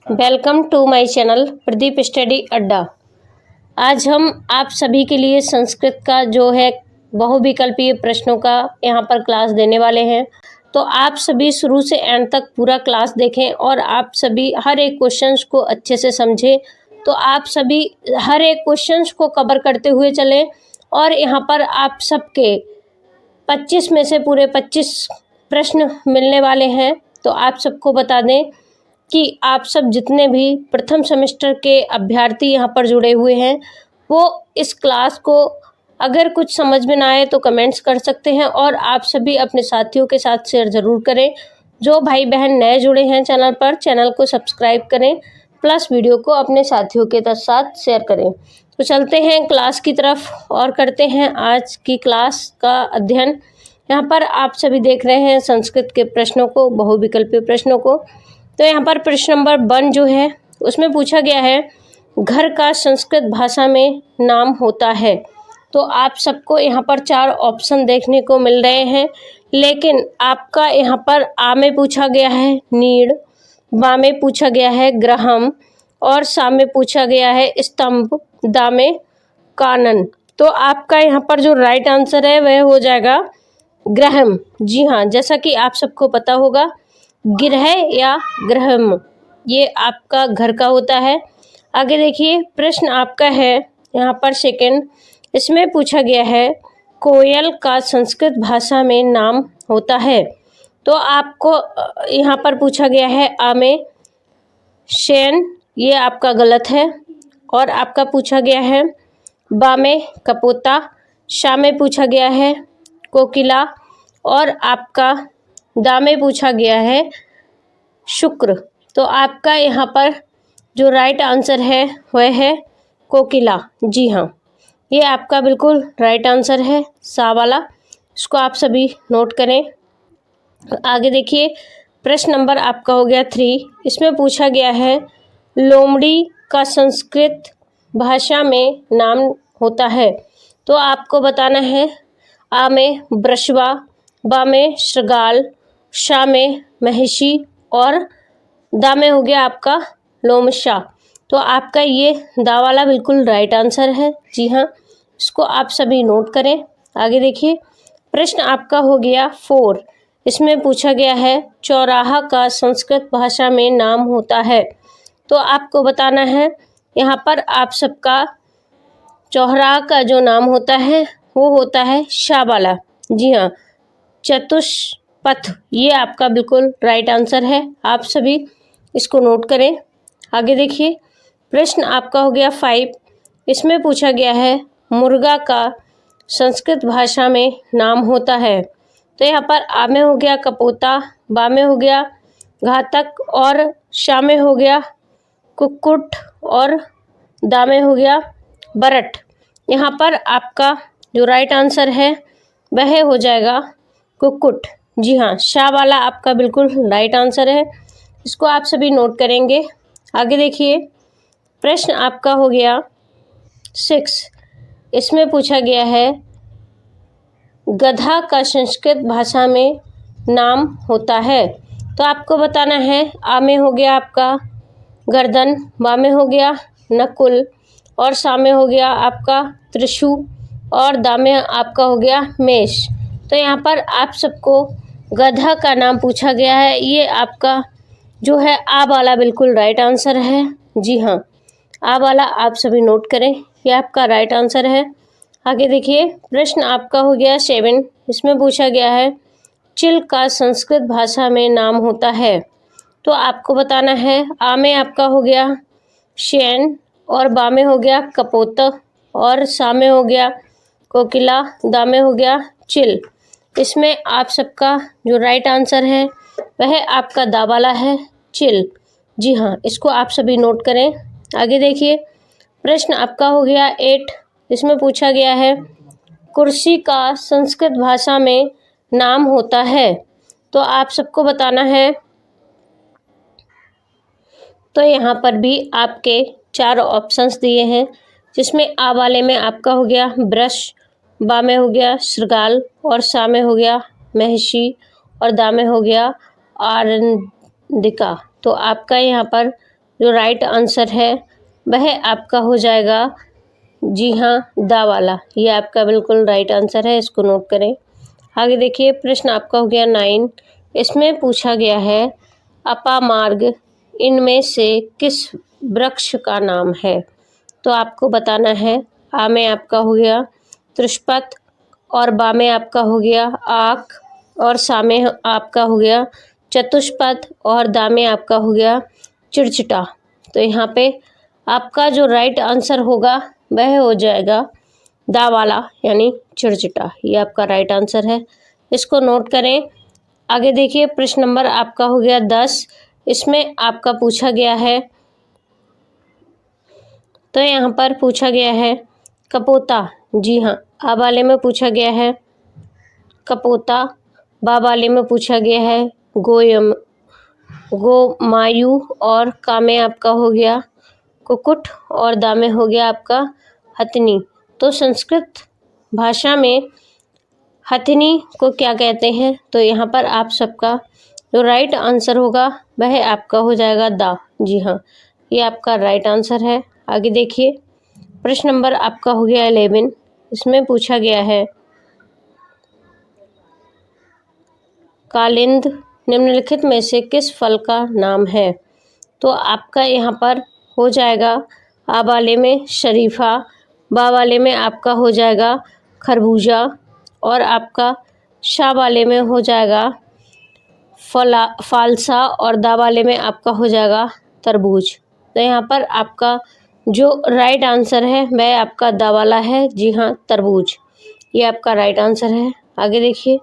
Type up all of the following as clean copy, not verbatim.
Welcome to my channel Pradeep study Adda. आज हम आप सभी के लिए संस्कृत का जो है बहुविकल्पीय प्रश्नों का यहाँ पर क्लास देने वाले हैं। तो आप सभी शुरू से एंड तक पूरा क्लास देखें और आप सभी हर एक क्वेश्चंस को अच्छे से समझें। तो आप सभी हर एक क्वेश्चंस को कवर करते हुए चलें और यहाँ पर आप सबके 25 में से पूरे 25 प्रश्न मिलने वाले हैं। तो आप सबको बता दें कि आप सब जितने भी प्रथम सेमेस्टर के अभ्यर्थी यहाँ पर जुड़े हुए हैं वो इस क्लास को अगर कुछ समझ में ना आए तो कमेंट्स कर सकते हैं और आप सभी अपने साथियों के साथ शेयर ज़रूर करें। जो भाई बहन नए जुड़े हैं चैनल पर, चैनल को सब्सक्राइब करें प्लस वीडियो को अपने साथियों के साथ शेयर करें। तो चलते हैं क्लास की तरफ और करते हैं आज की क्लास का अध्ययन। यहाँ पर आप सभी देख रहे हैं संस्कृत के प्रश्नों को, बहुविकल्पीय प्रश्नों को। तो यहाँ पर प्रश्न नंबर 1 जो है उसमें पूछा गया है घर का संस्कृत भाषा में नाम होता है। तो आप सबको यहाँ पर 4 ऑप्शन देखने को मिल रहे हैं, लेकिन आपका यहाँ पर आ में पूछा गया है नीड़, बा में पूछा गया है ग्रहम और सा में पूछा गया है स्तंभ, दा में कानन। तो आपका यहाँ पर जो राइट आंसर है वह हो जाएगा ग्रहम। जी हाँ, जैसा कि आप सबको पता होगा गिरह या ग्रहम ये आपका घर का होता है। आगे देखिए प्रश्न आपका है यहाँ पर सेकंड, इसमें पूछा गया है कोयल का संस्कृत भाषा में नाम होता है। तो आपको यहाँ पर पूछा गया है आ में शेन, ये आपका गलत है। और आपका पूछा गया है बा में कपोता, शा में पूछा गया है कोकिला और आपका दा में पूछा गया है शुक्र। तो आपका यहाँ पर जो राइट आंसर है वह है कोकिला। जी हाँ, ये आपका बिल्कुल राइट आंसर है सा वाला, इसको आप सभी नोट करें। आगे देखिए प्रश्न नंबर आपका हो गया 3, इसमें पूछा गया है लोमड़ी का संस्कृत भाषा में नाम होता है। तो आपको बताना है आ में वृषभा, बा में शृगाल, शा में महिषी और दा में हो गया आपका लोमशा। तो आपका ये दा वाला बिल्कुल राइट आंसर है। जी हाँ, इसको आप सभी नोट करें। आगे देखिए प्रश्न आपका हो गया 4, इसमें पूछा गया है चौराहा का संस्कृत भाषा में नाम होता है। तो आपको बताना है यहाँ पर आप सबका चौराहा का जो नाम होता है वो होता है शा वाला। जी हाँ, चतुष्पथ ये आपका बिल्कुल राइट आंसर है, आप सभी इसको नोट करें। आगे देखिए प्रश्न आपका हो गया 5, इसमें पूछा गया है मुर्गा का संस्कृत भाषा में नाम होता है। तो यहाँ पर आ में हो गया कपोता, बा में हो गया घातक और शा में हो गया कुक्कुट और दा में हो गया बरट। यहाँ पर आपका जो राइट आंसर है वह हो जाएगा कुक्कुट। जी हाँ, शा वाला आपका बिल्कुल राइट आंसर है, इसको आप सभी नोट करेंगे। आगे देखिए प्रश्न आपका हो गया 6, इसमें पूछा गया है गधा का संस्कृत भाषा में नाम होता है। तो आपको बताना है आ में हो गया आपका गर्दन, बा में हो गया नकुल और सा में हो गया आपका त्रिशु और दा में आपका हो गया मेष। तो यहाँ पर आप सबको गधा का नाम पूछा गया है, ये आपका जो है आ वाला बिल्कुल राइट आंसर है। जी हाँ, आ वाला आप सभी नोट करें, ये आपका राइट आंसर है। आगे देखिए प्रश्न आपका हो गया 7, इसमें पूछा गया है चिल का संस्कृत भाषा में नाम होता है। तो आपको बताना है आ में आपका हो गया शेन और बा में हो गया कपोत और सा में हो गया कोकिला, दा में हो गया चिल। इसमें आप सबका जो राइट आंसर है वह आपका दा वाला है चिल। जी हाँ, इसको आप सभी नोट करें। आगे देखिए प्रश्न आपका हो गया 8, इसमें पूछा गया है कुर्सी का संस्कृत भाषा में नाम होता है। तो आप सबको बताना है। तो यहाँ पर भी आपके 4 ऑप्शंस दिए हैं, जिसमें आ वाले में आपका हो गया वृष, बा में हो गया शृगाल और सा में हो गया महिषी और दा में हो गया आरंदिका। तो आपका यहाँ पर जो राइट आंसर है वह आपका हो जाएगा, जी हाँ, दा वाला। ये आपका बिल्कुल राइट आंसर है, इसको नोट करें। आगे देखिए, प्रश्न आपका हो गया 9। इसमें पूछा गया है अपामार्ग इनमें से किस वृक्ष का नाम है? तो आपको बताना है। आ में आपका हो गया त्रिशपत, और बा में आपका हो गया आक, और सा में आपका हो गया चतुष्पद, और दा में आपका हो गया चिड़चिटा। तो यहाँ पे आपका जो राइट आंसर होगा वह हो जाएगा दा वाला, यानी चिड़चिटा। ये आपका राइट आंसर है, इसको नोट करें। आगे देखिए, प्रश्न नंबर आपका हो गया 10। इसमें आपका पूछा गया है, तो यहाँ पर पूछा गया है कपोता। जी हाँ, आ वाले में पूछा गया है कपोता, बा वाले में पूछा गया है गोमायु, और का में आपका हो गया कुकुट, और दा में हो गया आपका हथनी। तो संस्कृत भाषा में हथनी को क्या कहते हैं? तो यहाँ पर आप सबका जो राइट आंसर होगा वह आपका हो जाएगा दा। जी हाँ, ये आपका राइट आंसर है। आगे देखिए, प्रश्न नंबर आपका हो गया 11। इसमें पूछा गया है कालिंद निम्नलिखित में से किस फल का नाम है? तो आपका यहाँ पर हो जाएगा आ वाले में शरीफा, बा वाले में आपका हो जाएगा खरबूजा, और आपका शा वाले में हो जाएगा फालसा, और दा वाले में आपका हो जाएगा तरबूज। तो यहाँ पर आपका जो राइट आंसर है वह आपका दा वाला है। जी हाँ, तरबूज। ये आपका राइट आंसर है। आगे देखिए,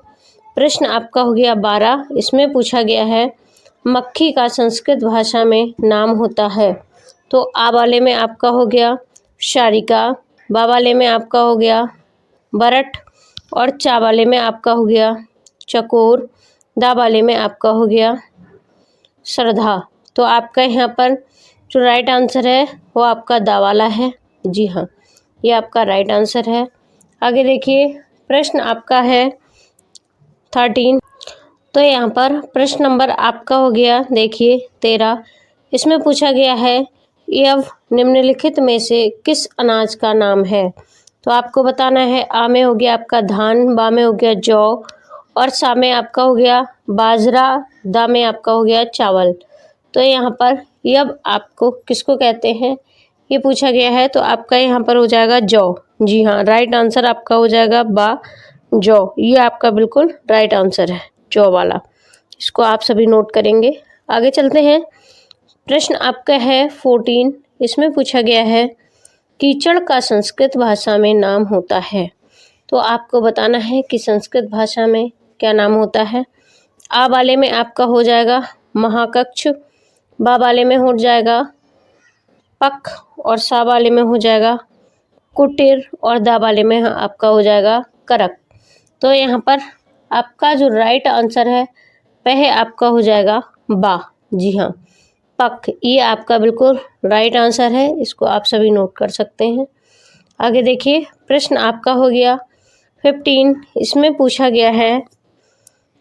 प्रश्न आपका हो गया 12। इसमें पूछा गया है मक्खी का संस्कृत भाषा में नाम होता है। तो आ वाले में आपका हो गया शारिका, बा वाले में आपका हो गया बरट, और चा वाले में आपका हो गया चकोर, दा वाले में आपका हो गया श्रद्धा। तो आपका यहाँ पर जो राइट आंसर है वो आपका दा वाला है। जी हाँ, ये आपका राइट आंसर है। आगे देखिए, प्रश्न आपका है 13। तो यहाँ पर प्रश्न नंबर आपका हो गया देखिए 13। इसमें पूछा गया है यव निम्नलिखित में से किस अनाज का नाम है? तो आपको बताना है। आ में हो गया आपका धान, बा में हो गया जौ, और सा में आपका हो गया बाजरा, दा में आपका हो गया चावल। तो यहाँ पर यव आपको किसको कहते हैं ये पूछा गया है, तो आपका यहाँ पर हो जाएगा जौ। जी हाँ, राइट आंसर आपका हो जाएगा बा जौ। ये आपका बिल्कुल राइट आंसर है, जौ वाला। इसको आप सभी नोट करेंगे। आगे चलते हैं, प्रश्न आपका है 14। इसमें पूछा गया है कीचड़ का संस्कृत भाषा में नाम होता है। तो आपको बताना है कि संस्कृत भाषा में क्या नाम होता है। आ वाले में आपका हो जाएगा महाकक्ष, बा वाले में हो जाएगा पक, और सा वाले में हो जाएगा कुटिर, और दा वाले में आपका हो जाएगा करक। तो यहाँ पर आपका जो राइट आंसर है वह आपका हो जाएगा बा। जी हाँ, पक। ये आपका बिल्कुल राइट आंसर है, इसको आप सभी नोट कर सकते हैं। आगे देखिए, प्रश्न आपका हो गया 15। इसमें पूछा गया है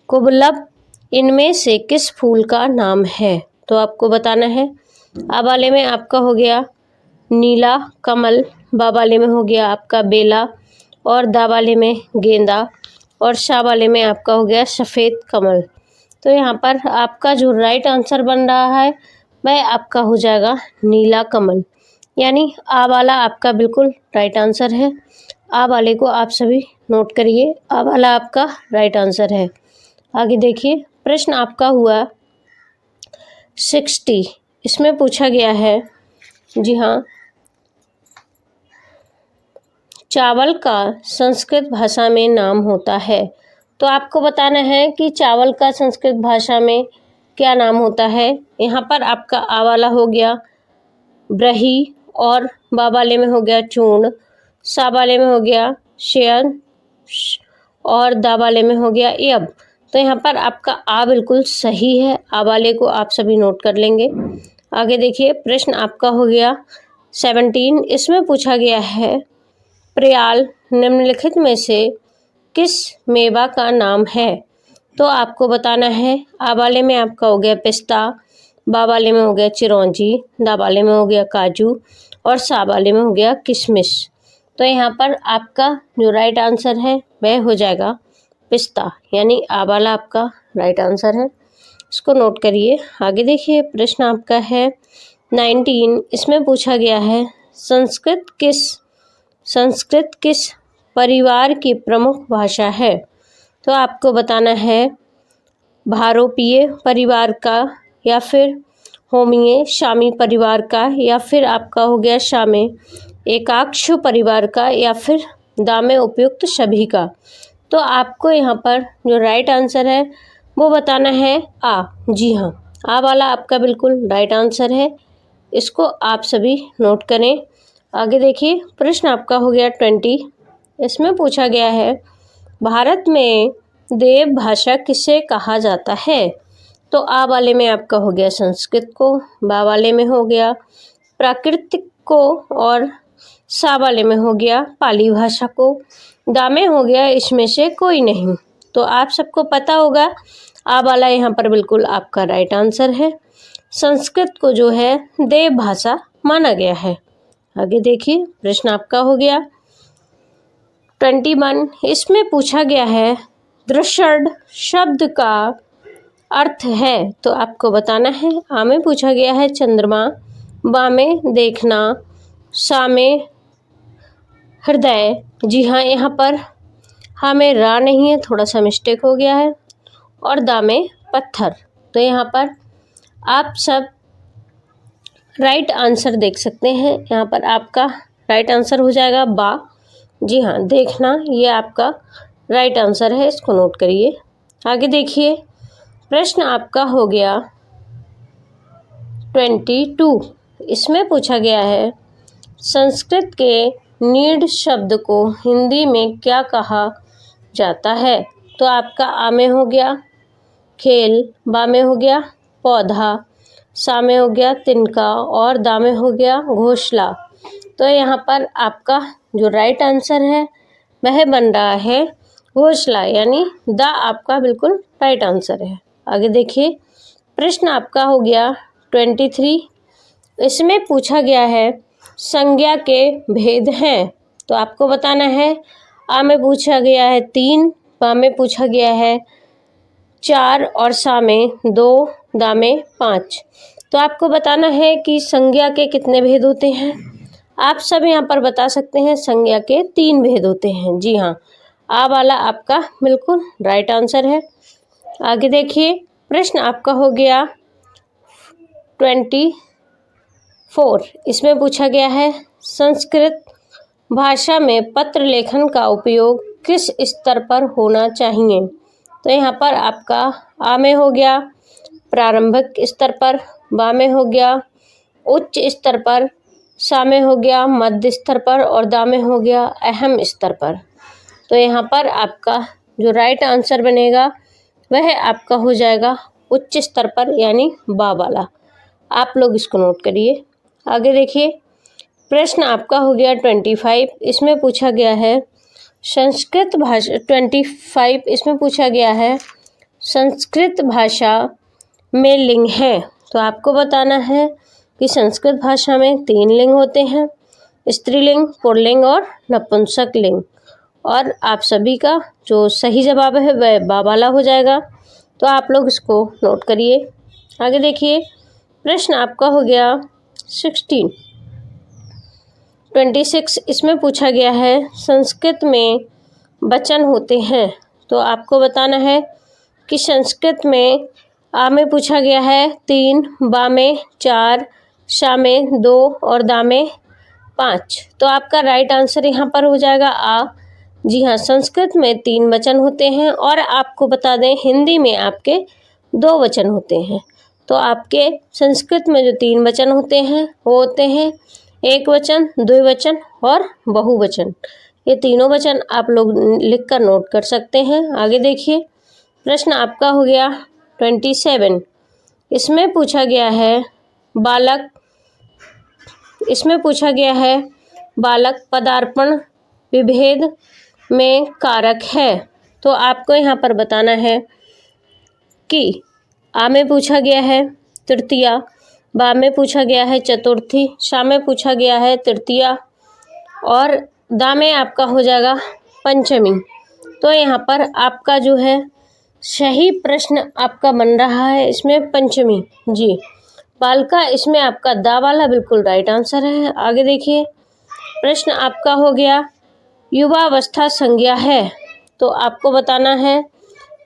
कुबलब इनमें से किस फूल का नाम है? तो आपको बताना है। आ वाले में आपका हो गया नीला कमल, बा वाले में हो गया आपका बेला, और दा वाले में गेंदा, और शा वाले में आपका हो गया सफ़ेद कमल। तो यहाँ पर आपका जो राइट आंसर बन रहा है वह आपका हो जाएगा नीला कमल, यानी आ वाला आपका बिल्कुल राइट आंसर है। आ वाले को आप सभी नोट करिए, आ वाला आपका राइट आंसर है। आगे देखिए, प्रश्न आपका हुआ 60। इसमें पूछा गया है, जी हाँ, चावल का संस्कृत भाषा में नाम होता है। तो आपको बताना है कि चावल का संस्कृत भाषा में क्या नाम होता है। यहाँ पर आपका आ वाला हो गया ब्रही, और बा वाले में हो गया चूर्ण, सा वाले में हो गया शयन, और दा वाले में हो गया यब। तो यहाँ पर आपका आ बिल्कुल सही है, आ वाले को आप सभी नोट कर लेंगे। आगे देखिए, प्रश्न आपका हो गया 17। इसमें पूछा गया है प्रयाल निम्नलिखित में से किस मेवा का नाम है? तो आपको बताना है। आ वाले में आपका हो गया पिस्ता, बा वाले में हो गया चिरौंजी, दा वाले में हो गया काजू और सा वाले में हो गया किशमिश। तो यहाँ पर आपका जो राइट आंसर है वह हो जाएगा पिस्ता, यानी आ वाला आपका राइट आंसर है। इसको नोट करिए। आगे देखिए, प्रश्न आपका है 19। इसमें पूछा गया है संस्कृत किस परिवार की प्रमुख भाषा है। तो आपको बताना है भारोपीय परिवार का, या फिर होमीय शामी परिवार का, या फिर आपका हो गया शामे एकाक्ष परिवार का, या फिर दामे उपयुक्त सभी का। तो आपको यहाँ पर जो राइट आंसर है वो बताना है आ। जी हाँ, आ वाला आपका बिल्कुल राइट आंसर है। इसको आप सभी नोट करें। आगे देखिए, प्रश्न आपका हो गया 20। इसमें पूछा गया है भारत में देव भाषा किसे कहा जाता है। तो आ वाले में आपका हो गया संस्कृत को, बा वाले में हो गया प्राकृतिक को, और सा वाले में हो गया पाली भाषा को, दा में हो गया इसमें से कोई नहीं। तो आप सबको पता होगा आ वाला यहाँ पर बिल्कुल आपका राइट आंसर है। संस्कृत को जो है देव भाषा माना गया है। आगे देखिए, प्रश्न आपका हो गया 21। इसमें पूछा गया है दृषड शब्द का अर्थ है। तो आपको बताना है। आ में पूछा गया है चंद्रमा, बा में देखना, सा में हृदय। जी हाँ, यहाँ पर हा में रा नहीं है, थोड़ा सा मिस्टेक हो गया है, और दा में पत्थर। तो यहाँ पर आप सब राइट आंसर देख सकते हैं। यहाँ पर आपका राइट आंसर हो जाएगा बा। जी हाँ, देखना ये आपका राइट आंसर है। इसको नोट करिए। आगे देखिए, प्रश्न आपका हो गया 22। इसमें पूछा गया है संस्कृत के नीड शब्द को हिंदी में क्या कहा जाता है। तो आपका आ में हो गया खेल, बा में हो गया पौधा, सा में हो गया तिनका, और दा में हो गया घोंसला। तो यहाँ पर आपका जो राइट आंसर है वह बन रहा है घोंसला, यानी दा आपका बिल्कुल राइट आंसर है। आगे देखिए, प्रश्न आपका हो गया 23। इसमें पूछा गया है संज्ञा के भेद हैं। तो आपको बताना है। आ में पूछा गया है 3, बा में पूछा गया है 4, और सा में 2, दा में 5। तो आपको बताना है कि संज्ञा के कितने भेद होते हैं। आप सब यहाँ पर बता सकते हैं संज्ञा के 3 भेद होते हैं। जी हाँ, आ वाला आपका बिल्कुल राइट आंसर है। आगे देखिए, प्रश्न आपका हो गया 24। इसमें पूछा गया है संस्कृत भाषा में पत्र लेखन का उपयोग किस स्तर पर होना चाहिए। तो यहाँ पर आपका आ में हो गया प्रारंभिक स्तर पर, बा में हो गया उच्च स्तर पर, सा में हो गया मध्य स्तर पर, और दा में हो गया अहम स्तर पर। तो यहाँ पर आपका जो राइट आंसर बनेगा वह आपका हो जाएगा उच्च स्तर पर, यानी बा वाला। आप लोग इसको नोट करिए। आगे देखिए, प्रश्न आपका हो गया 25। इसमें पूछा गया है संस्कृत भाषा 25। इसमें पूछा गया है संस्कृत भाषा में लिंग है। तो आपको बताना है कि संस्कृत भाषा में 3 लिंग होते हैं, स्त्रीलिंग, पुल्लिंग और नपुंसक लिंग। और आप सभी का जो सही जवाब है वह बा वाला हो जाएगा। तो आप लोग इसको नोट करिए। आगे देखिए, प्रश्न आपका हो गया 26। इसमें पूछा गया है संस्कृत में वचन होते हैं। तो आपको बताना है कि संस्कृत में आ में पूछा गया है 3, बा में 4, सा में 2, और दा में 5। तो आपका राइट आंसर यहाँ पर हो जाएगा आ। जी हाँ, संस्कृत में 3 वचन होते हैं, और आपको बता दें हिंदी में आपके 2 वचन होते हैं। तो आपके संस्कृत में जो 3 वचन होते हैं वो होते हैं एक वचन, द्विवचन और बहुवचन। ये तीनों वचन आप लोग लिखकर नोट कर सकते हैं। आगे देखिए, प्रश्न आपका हो गया 27। इसमें पूछा गया है बालक पदार्पण विभेद में कारक है। तो आपको यहाँ पर बताना है कि आ में पूछा गया है तृतीया, बा में पूछा गया है चतुर्थी, शा में पूछा गया है तृतीया और दा में आपका हो जाएगा पंचमी। तो यहाँ पर आपका जो है सही प्रश्न आपका बन रहा है इसमें पंचमी जी। बालिका इसमें आपका दा वाला बिल्कुल राइट आंसर है। आगे देखिए, प्रश्न आपका हो गया युवावस्था संज्ञा है, तो आपको बताना है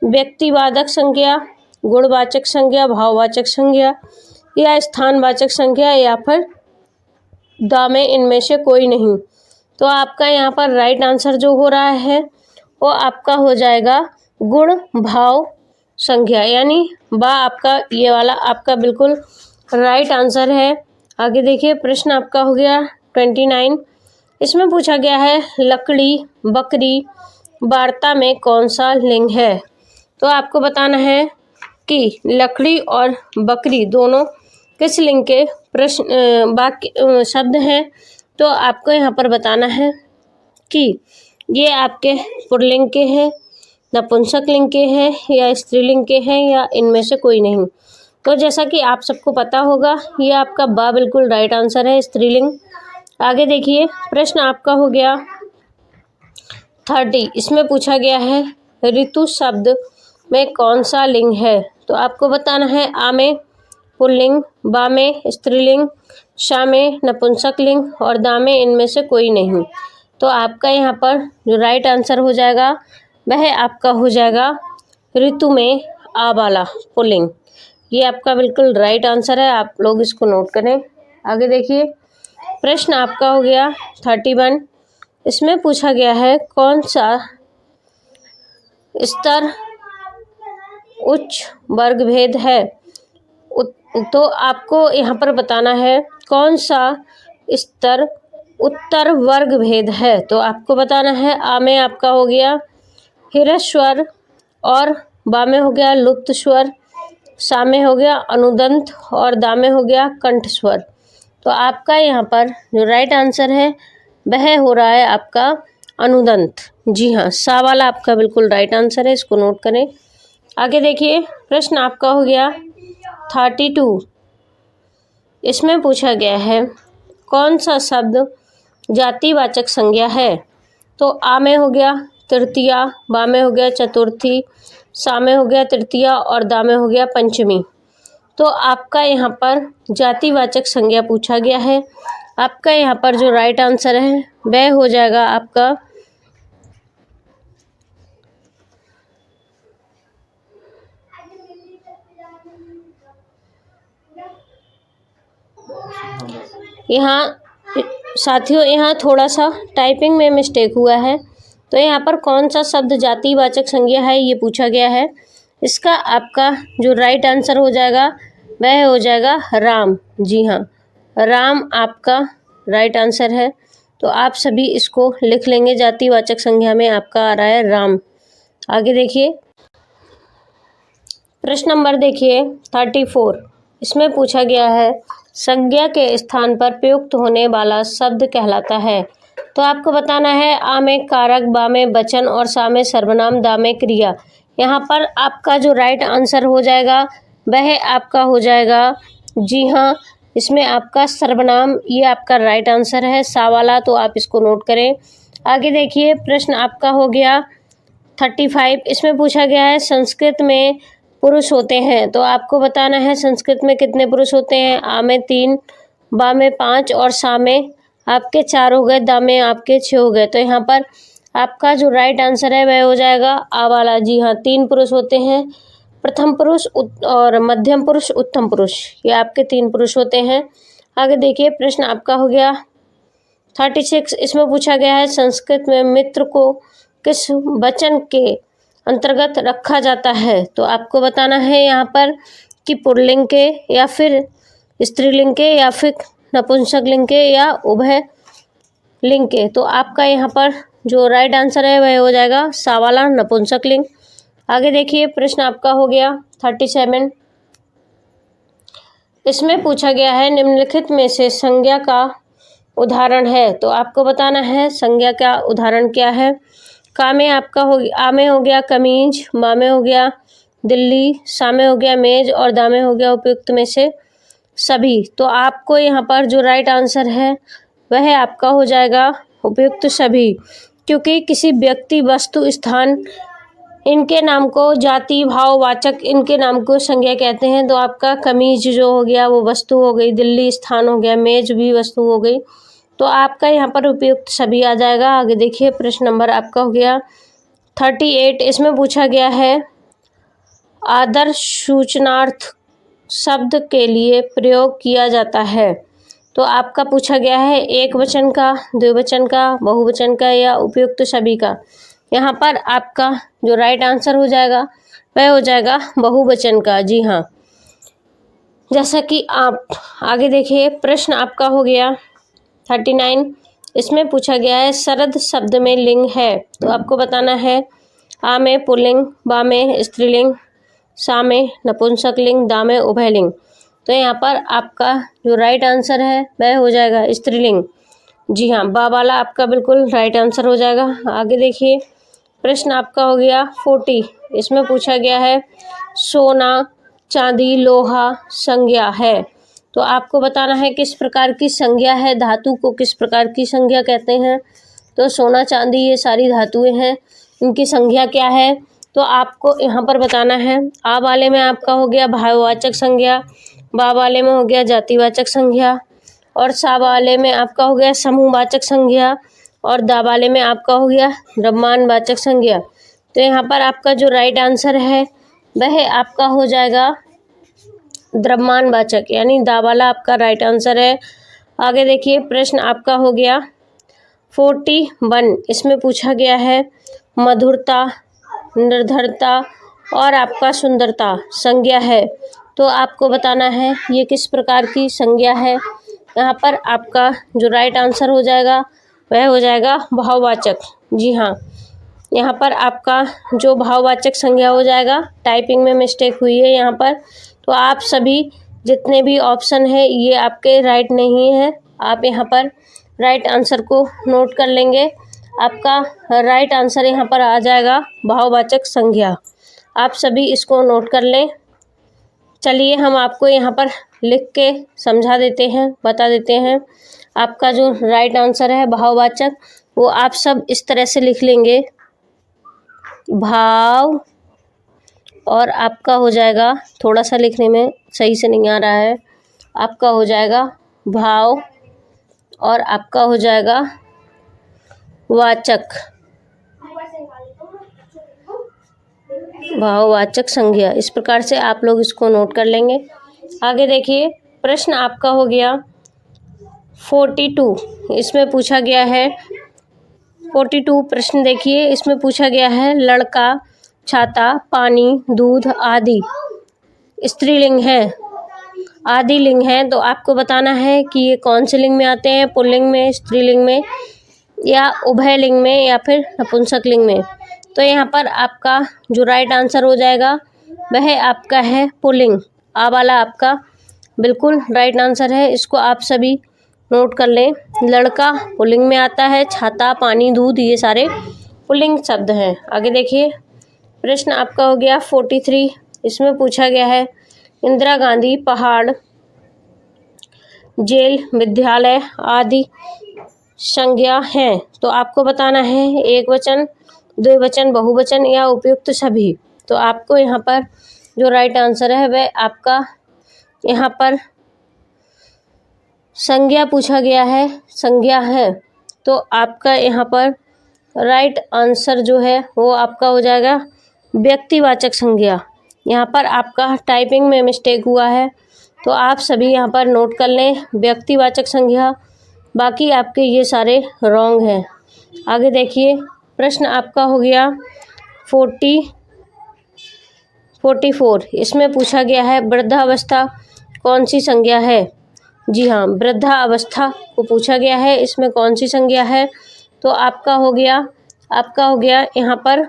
व्यक्तिवाचक संज्ञा, गुणवाचक संज्ञा, भाववाचक संज्ञा या स्थानवाचक संज्ञा या फिर दा में इनमें से कोई नहीं। तो आपका यहाँ पर राइट आंसर जो हो रहा है वो आपका हो जाएगा गुण भाव संज्ञा, यानी बा आपका ये वाला आपका बिल्कुल राइट आंसर है। आगे देखिए, प्रश्न आपका हो गया 29। इसमें पूछा गया है लकड़ी बकरी वार्ता में कौन सा लिंग है। तो आपको बताना है कि लकड़ी और बकरी दोनों किस लिंग के प्रश्न वाक्य शब्द हैं। तो आपको यहाँ पर बताना है कि ये आपके पुल्लिंग के हैं, नपुंसक लिंग के हैं या स्त्रीलिंग के हैं या इनमें से कोई नहीं। तो जैसा कि आप सबको पता होगा ये आपका बा बिल्कुल राइट आंसर है, स्त्रीलिंग। आगे देखिए, प्रश्न आपका हो गया 30। इसमें पूछा गया है ऋतु शब्द में कौन सा लिंग है। तो आपको बताना है आ में पुल्लिंग, बा में स्त्रीलिंग, शा में नपुंसक लिंग और दा में इनमें से कोई नहीं। तो आपका यहाँ पर जो राइट आंसर हो जाएगा वह आपका हो जाएगा ऋतु में आ वाला पुल्लिंग। ये आपका बिल्कुल राइट आंसर है, आप लोग इसको नोट करें। आगे देखिए, प्रश्न आपका हो गया 31। इसमें पूछा गया है कौन सा स्तर उच्च वर्ग भेद है। तो आपको यहाँ पर बताना है कौन सा स्तर उत्तर वर्ग भेद है। तो आपको बताना है आ में आपका हो गया ह्रस्व स्वर और बा में हो गया लुप्त स्वर, सा में हो गया अनुदंत और दा में हो गया कंठ स्वर। तो आपका यहाँ पर जो राइट आंसर है वह हो रहा है आपका अनुदंत। जी हाँ, सा वाला आपका बिल्कुल राइट आंसर है, इसको नोट करें। आगे देखिए, प्रश्न आपका हो गया 32। इसमें पूछा गया है कौन सा शब्द जातिवाचक संज्ञा है। तो आ में हो गया तृतीया, बा में हो गया चतुर्थी, सा में हो गया तृतीया और दा में हो गया पंचमी। तो आपका यहाँ पर जातिवाचक संज्ञा पूछा गया है। आपका यहाँ पर जो राइट आंसर है वह हो जाएगा आपका यहाँ साथियों, यहाँ थोड़ा सा टाइपिंग में मिस्टेक हुआ है। तो यहाँ पर कौन सा शब्द जातिवाचक संज्ञा है ये पूछा गया है। इसका आपका जो राइट आंसर हो जाएगा वह हो जाएगा राम। जी हाँ, राम आपका राइट आंसर है। तो आप सभी इसको लिख लेंगे, जातिवाचक संज्ञा में आपका आ रहा है राम। आगे देखिए, प्रश्न नंबर देखिए 34। इसमें पूछा गया है संज्ञा के स्थान पर प्रयुक्त होने वाला शब्द कहलाता है। तो आपको बताना है आ में कारक, बा में वचन और सा में सर्वनाम, दा में क्रिया। यहाँ पर आपका जो राइट आंसर हो जाएगा वह आपका हो जाएगा, जी हाँ, इसमें आपका सर्वनाम ये आपका राइट आंसर है, सा वाला। तो आप इसको नोट करें। आगे देखिए, प्रश्न आपका हो गया 35। इसमें पूछा गया है संस्कृत में पुरुष होते हैं। तो आपको बताना है संस्कृत में कितने पुरुष होते हैं। आ में 3, बा में 5 और सा में आपके 4 हो गए, दा में आपके 6 हो गए। तो यहाँ पर आपका जो राइट आंसर है वह हो जाएगा आ वाला। जी हाँ, 3 पुरुष होते हैं, प्रथम पुरुष और मध्यम पुरुष, उत्तम पुरुष, ये आपके 3 पुरुष होते हैं। आगे देखिए, प्रश्न आपका हो गया 36। इसमें पूछा गया है संस्कृत में मित्र को किस वचन के अंतर्गत रखा जाता है। तो आपको बताना है यहाँ पर कि पुल्लिंग के या फिर स्त्रीलिंग के या फिर नपुंसक लिंग के या उभय लिंग के। तो आपका यहाँ पर जो राइट आंसर है वह हो जाएगा सा वाला, नपुंसक लिंग। आगे देखिए, प्रश्न आपका हो गया 37। इसमें पूछा गया है निम्नलिखित में से संज्ञा का उदाहरण है। तो आपको बताना है संज्ञा का उदाहरण क्या है। का में आपका हो गया, आ में हो गया कमीज, बा में हो गया दिल्ली, सा में हो गया मेज और दा में हो गया उपयुक्त में से सभी। तो आपको यहाँ पर जो राइट आंसर है वह आपका हो जाएगा उपयुक्त सभी, क्योंकि किसी व्यक्ति, वस्तु, स्थान, इनके नाम को जाति, भाववाचक, इनके नाम को संज्ञा कहते हैं। तो आपका कमीज जो हो गया वो वस्तु हो गई, दिल्ली स्थान हो गया, मेज भी वस्तु हो गई। तो आपका यहाँ पर उपयुक्त सभी आ जाएगा। आगे देखिए, प्रश्न नंबर आपका हो गया 38। इसमें पूछा गया है आदर्श सूचनार्थ शब्द के लिए प्रयोग किया जाता है। तो आपका पूछा गया है एक वचन का, द्विवचन का, बहुवचन का या उपयुक्त सभी का। यहाँ पर आपका जो राइट आंसर हो जाएगा वह हो जाएगा बहुवचन का। जी हाँ, जैसा कि आप आगे देखिए, प्रश्न आपका हो गया 39। इसमें पूछा गया है शरद शब्द में लिंग है। तो आपको बताना है आ में पुल्लिंग, बा में स्त्रीलिंग, सा में नपुंसक लिंग, दा में उभयलिंग। तो यहाँ पर आपका जो राइट आंसर है वह हो जाएगा स्त्रीलिंग। जी हाँ, बा वाला आपका बिल्कुल राइट आंसर हो जाएगा। आगे देखिए, प्रश्न आपका हो गया 40। इसमें पूछा गया है सोना, चांदी, लोहा संज्ञा है। तो आपको बताना है किस प्रकार की संज्ञा है, धातु को किस प्रकार की संज्ञा कहते हैं। तो सोना, चांदी ये सारी धातुएं हैं, इनकी संज्ञा क्या है तो आपको यहाँ पर बताना है। आ वाले में आपका हो गया भाववाचक संज्ञा, बा वाले में हो गया जातिवाचक संज्ञा और सा वाले में आपका हो गया समूहवाचक संज्ञा और दा वाले में आपका हो गया द्रव्यमानवाचक संज्ञा। तो यहाँ पर आपका जो राइट आंसर है वह आपका हो जाएगा द्रव्यमानवाचक, यानी दा वाला आपका राइट आंसर है। आगे देखिए, प्रश्न आपका हो गया 41। इसमें पूछा गया है मधुरता, निर्धरता और आपका सुंदरता संज्ञा है। तो आपको बताना है ये किस प्रकार की संज्ञा है। यहाँ पर आपका जो राइट आंसर हो जाएगा वह हो जाएगा भाववाचक। जी हाँ, यहाँ पर आपका जो भाववाचक संज्ञा हो जाएगा, टाइपिंग में मिस्टेक हुई है यहाँ पर। तो आप सभी जितने भी ऑप्शन है ये आपके राइट नहीं है। आप यहाँ पर राइट आंसर को नोट कर लेंगे। आपका राइट आंसर यहाँ पर आ जाएगा भाववाचक संज्ञा। आप सभी इसको नोट कर लें। चलिए हम आपको यहाँ पर लिख के समझा देते हैं, बता देते हैं। आपका जो राइट आंसर है भाववाचक, वो आप सब इस तरह से लिख लेंगे, भाव, और आपका हो जाएगा, थोड़ा सा लिखने में सही से नहीं आ रहा है, आपका हो जाएगा भाव और आपका हो जाएगा वाचक, भाववाचक संज्ञा। इस प्रकार से आप लोग इसको नोट कर लेंगे। आगे देखिए, प्रश्न आपका हो गया 42। इसमें पूछा गया है 42 प्रश्न देखिए, इसमें पूछा गया है लड़का, छाता, पानी, दूध आदि स्त्रीलिंग है, आदि लिंग है। तो आपको बताना है कि ये कौन से लिंग में आते हैं, पुल्लिंग में, स्त्रीलिंग में या उभय लिंग में या फिर नपुंसक लिंग में। तो यहाँ पर आपका जो राइट आंसर हो जाएगा वह आपका है पुल्लिंग। आ वाला आपका बिल्कुल राइट आंसर है। इसको आप सभी नोट कर लें। लड़का पुल्लिंग में आता है, छाता, पानी, दूध ये सारे पुल्लिंग शब्द हैं। आगे देखिए, प्रश्न आपका हो गया 43। इसमें पूछा गया है इंदिरा गांधी, पहाड़, जेल, विद्यालय आदि संज्ञा हैं। तो आपको बताना है एक वचन, द्विवचन, बहुवचन या उपयुक्त सभी। तो आपको यहाँ पर जो राइट आंसर है वह आपका यहाँ पर संज्ञा पूछा गया है, संज्ञा है। तो आपका यहाँ पर राइट आंसर जो है वो आपका हो जाएगा व्यक्तिवाचक संज्ञा। यहाँ पर आपका टाइपिंग में मिस्टेक हुआ है, तो आप सभी यहाँ पर नोट कर लें व्यक्तिवाचक संज्ञा। बाकी आपके ये सारे रॉन्ग हैं। आगे देखिए, प्रश्न आपका हो गया 44। इसमें पूछा गया है वृद्धावस्था कौन सी संज्ञा है। जी हाँ, वृद्धावस्था को पूछा गया है, इसमें कौन सी संज्ञा है। तो आपका हो गया यहाँ पर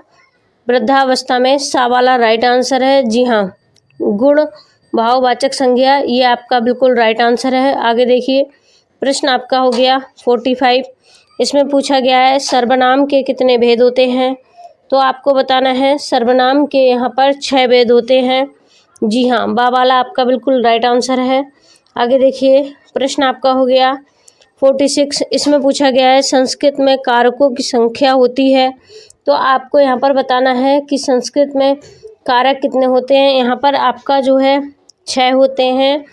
वृद्धावस्था में सा वाला राइट आंसर है। जी हाँ, गुण भाववाचक संज्ञा, ये आपका बिल्कुल राइट आंसर है। आगे देखिए, प्रश्न आपका हो गया 45। इसमें पूछा गया है सर्वनाम के कितने भेद होते हैं। तो आपको बताना है सर्वनाम के यहाँ पर 6 भेद होते हैं। जी हाँ, बा वाला आपका बिल्कुल राइट आंसर है। आगे देखिए, प्रश्न आपका हो गया 46। इसमें पूछा गया है संस्कृत में कारकों की संख्या होती है। तो आपको यहाँ पर बताना है कि संस्कृत में कारक कितने होते हैं। यहाँ पर आपका जो है 6 होते हैं।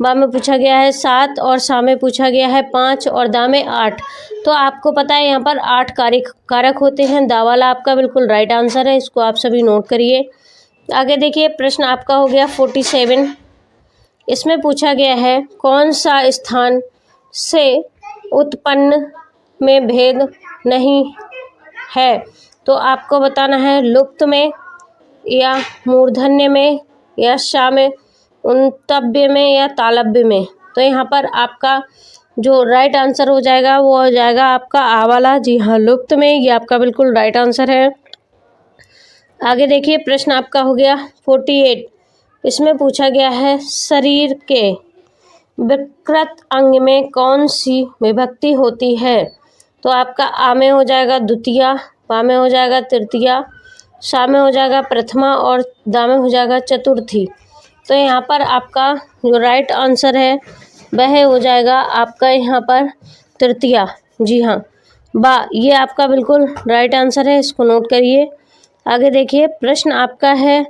बा में पूछा गया है 7 और सा में पूछा गया है 5 और दा में 8। तो आपको पता है यहाँ पर 8 कारक होते हैं। दा वाला आपका बिल्कुल राइट आंसर है, इसको आप सभी नोट करिए। आगे देखिए, प्रश्न आपका हो गया 47। इसमें पूछा गया है कौन सा स्थान से उत्पन्न में भेद नहीं है। तो आपको बताना है लुप्त में या मूर्धन्य में या शा में, उन्तव्य में या तालव्य में। तो यहाँ पर आपका जो राइट आंसर हो जाएगा वो हो जाएगा आपका आ वाला। जी हाँ, लुप्त में, ये आपका बिल्कुल राइट आंसर है। आगे देखिए, प्रश्न आपका हो गया 48। इसमें पूछा गया है शरीर के विकृत अंग में कौन सी विभक्ति होती है। तो आपका आ में हो जाएगा द्वितीया, बा में हो जाएगा तृतीया, सा में हो जाएगा प्रथमा और दा में हो जाएगा चतुर्थी। तो यहाँ पर आपका जो राइट आंसर है वह हो जाएगा आपका यहाँ पर तृतीया। जी हाँ, बा, ये आपका बिल्कुल राइट आंसर है, इसको नोट करिए। आगे देखिए, प्रश्न आपका है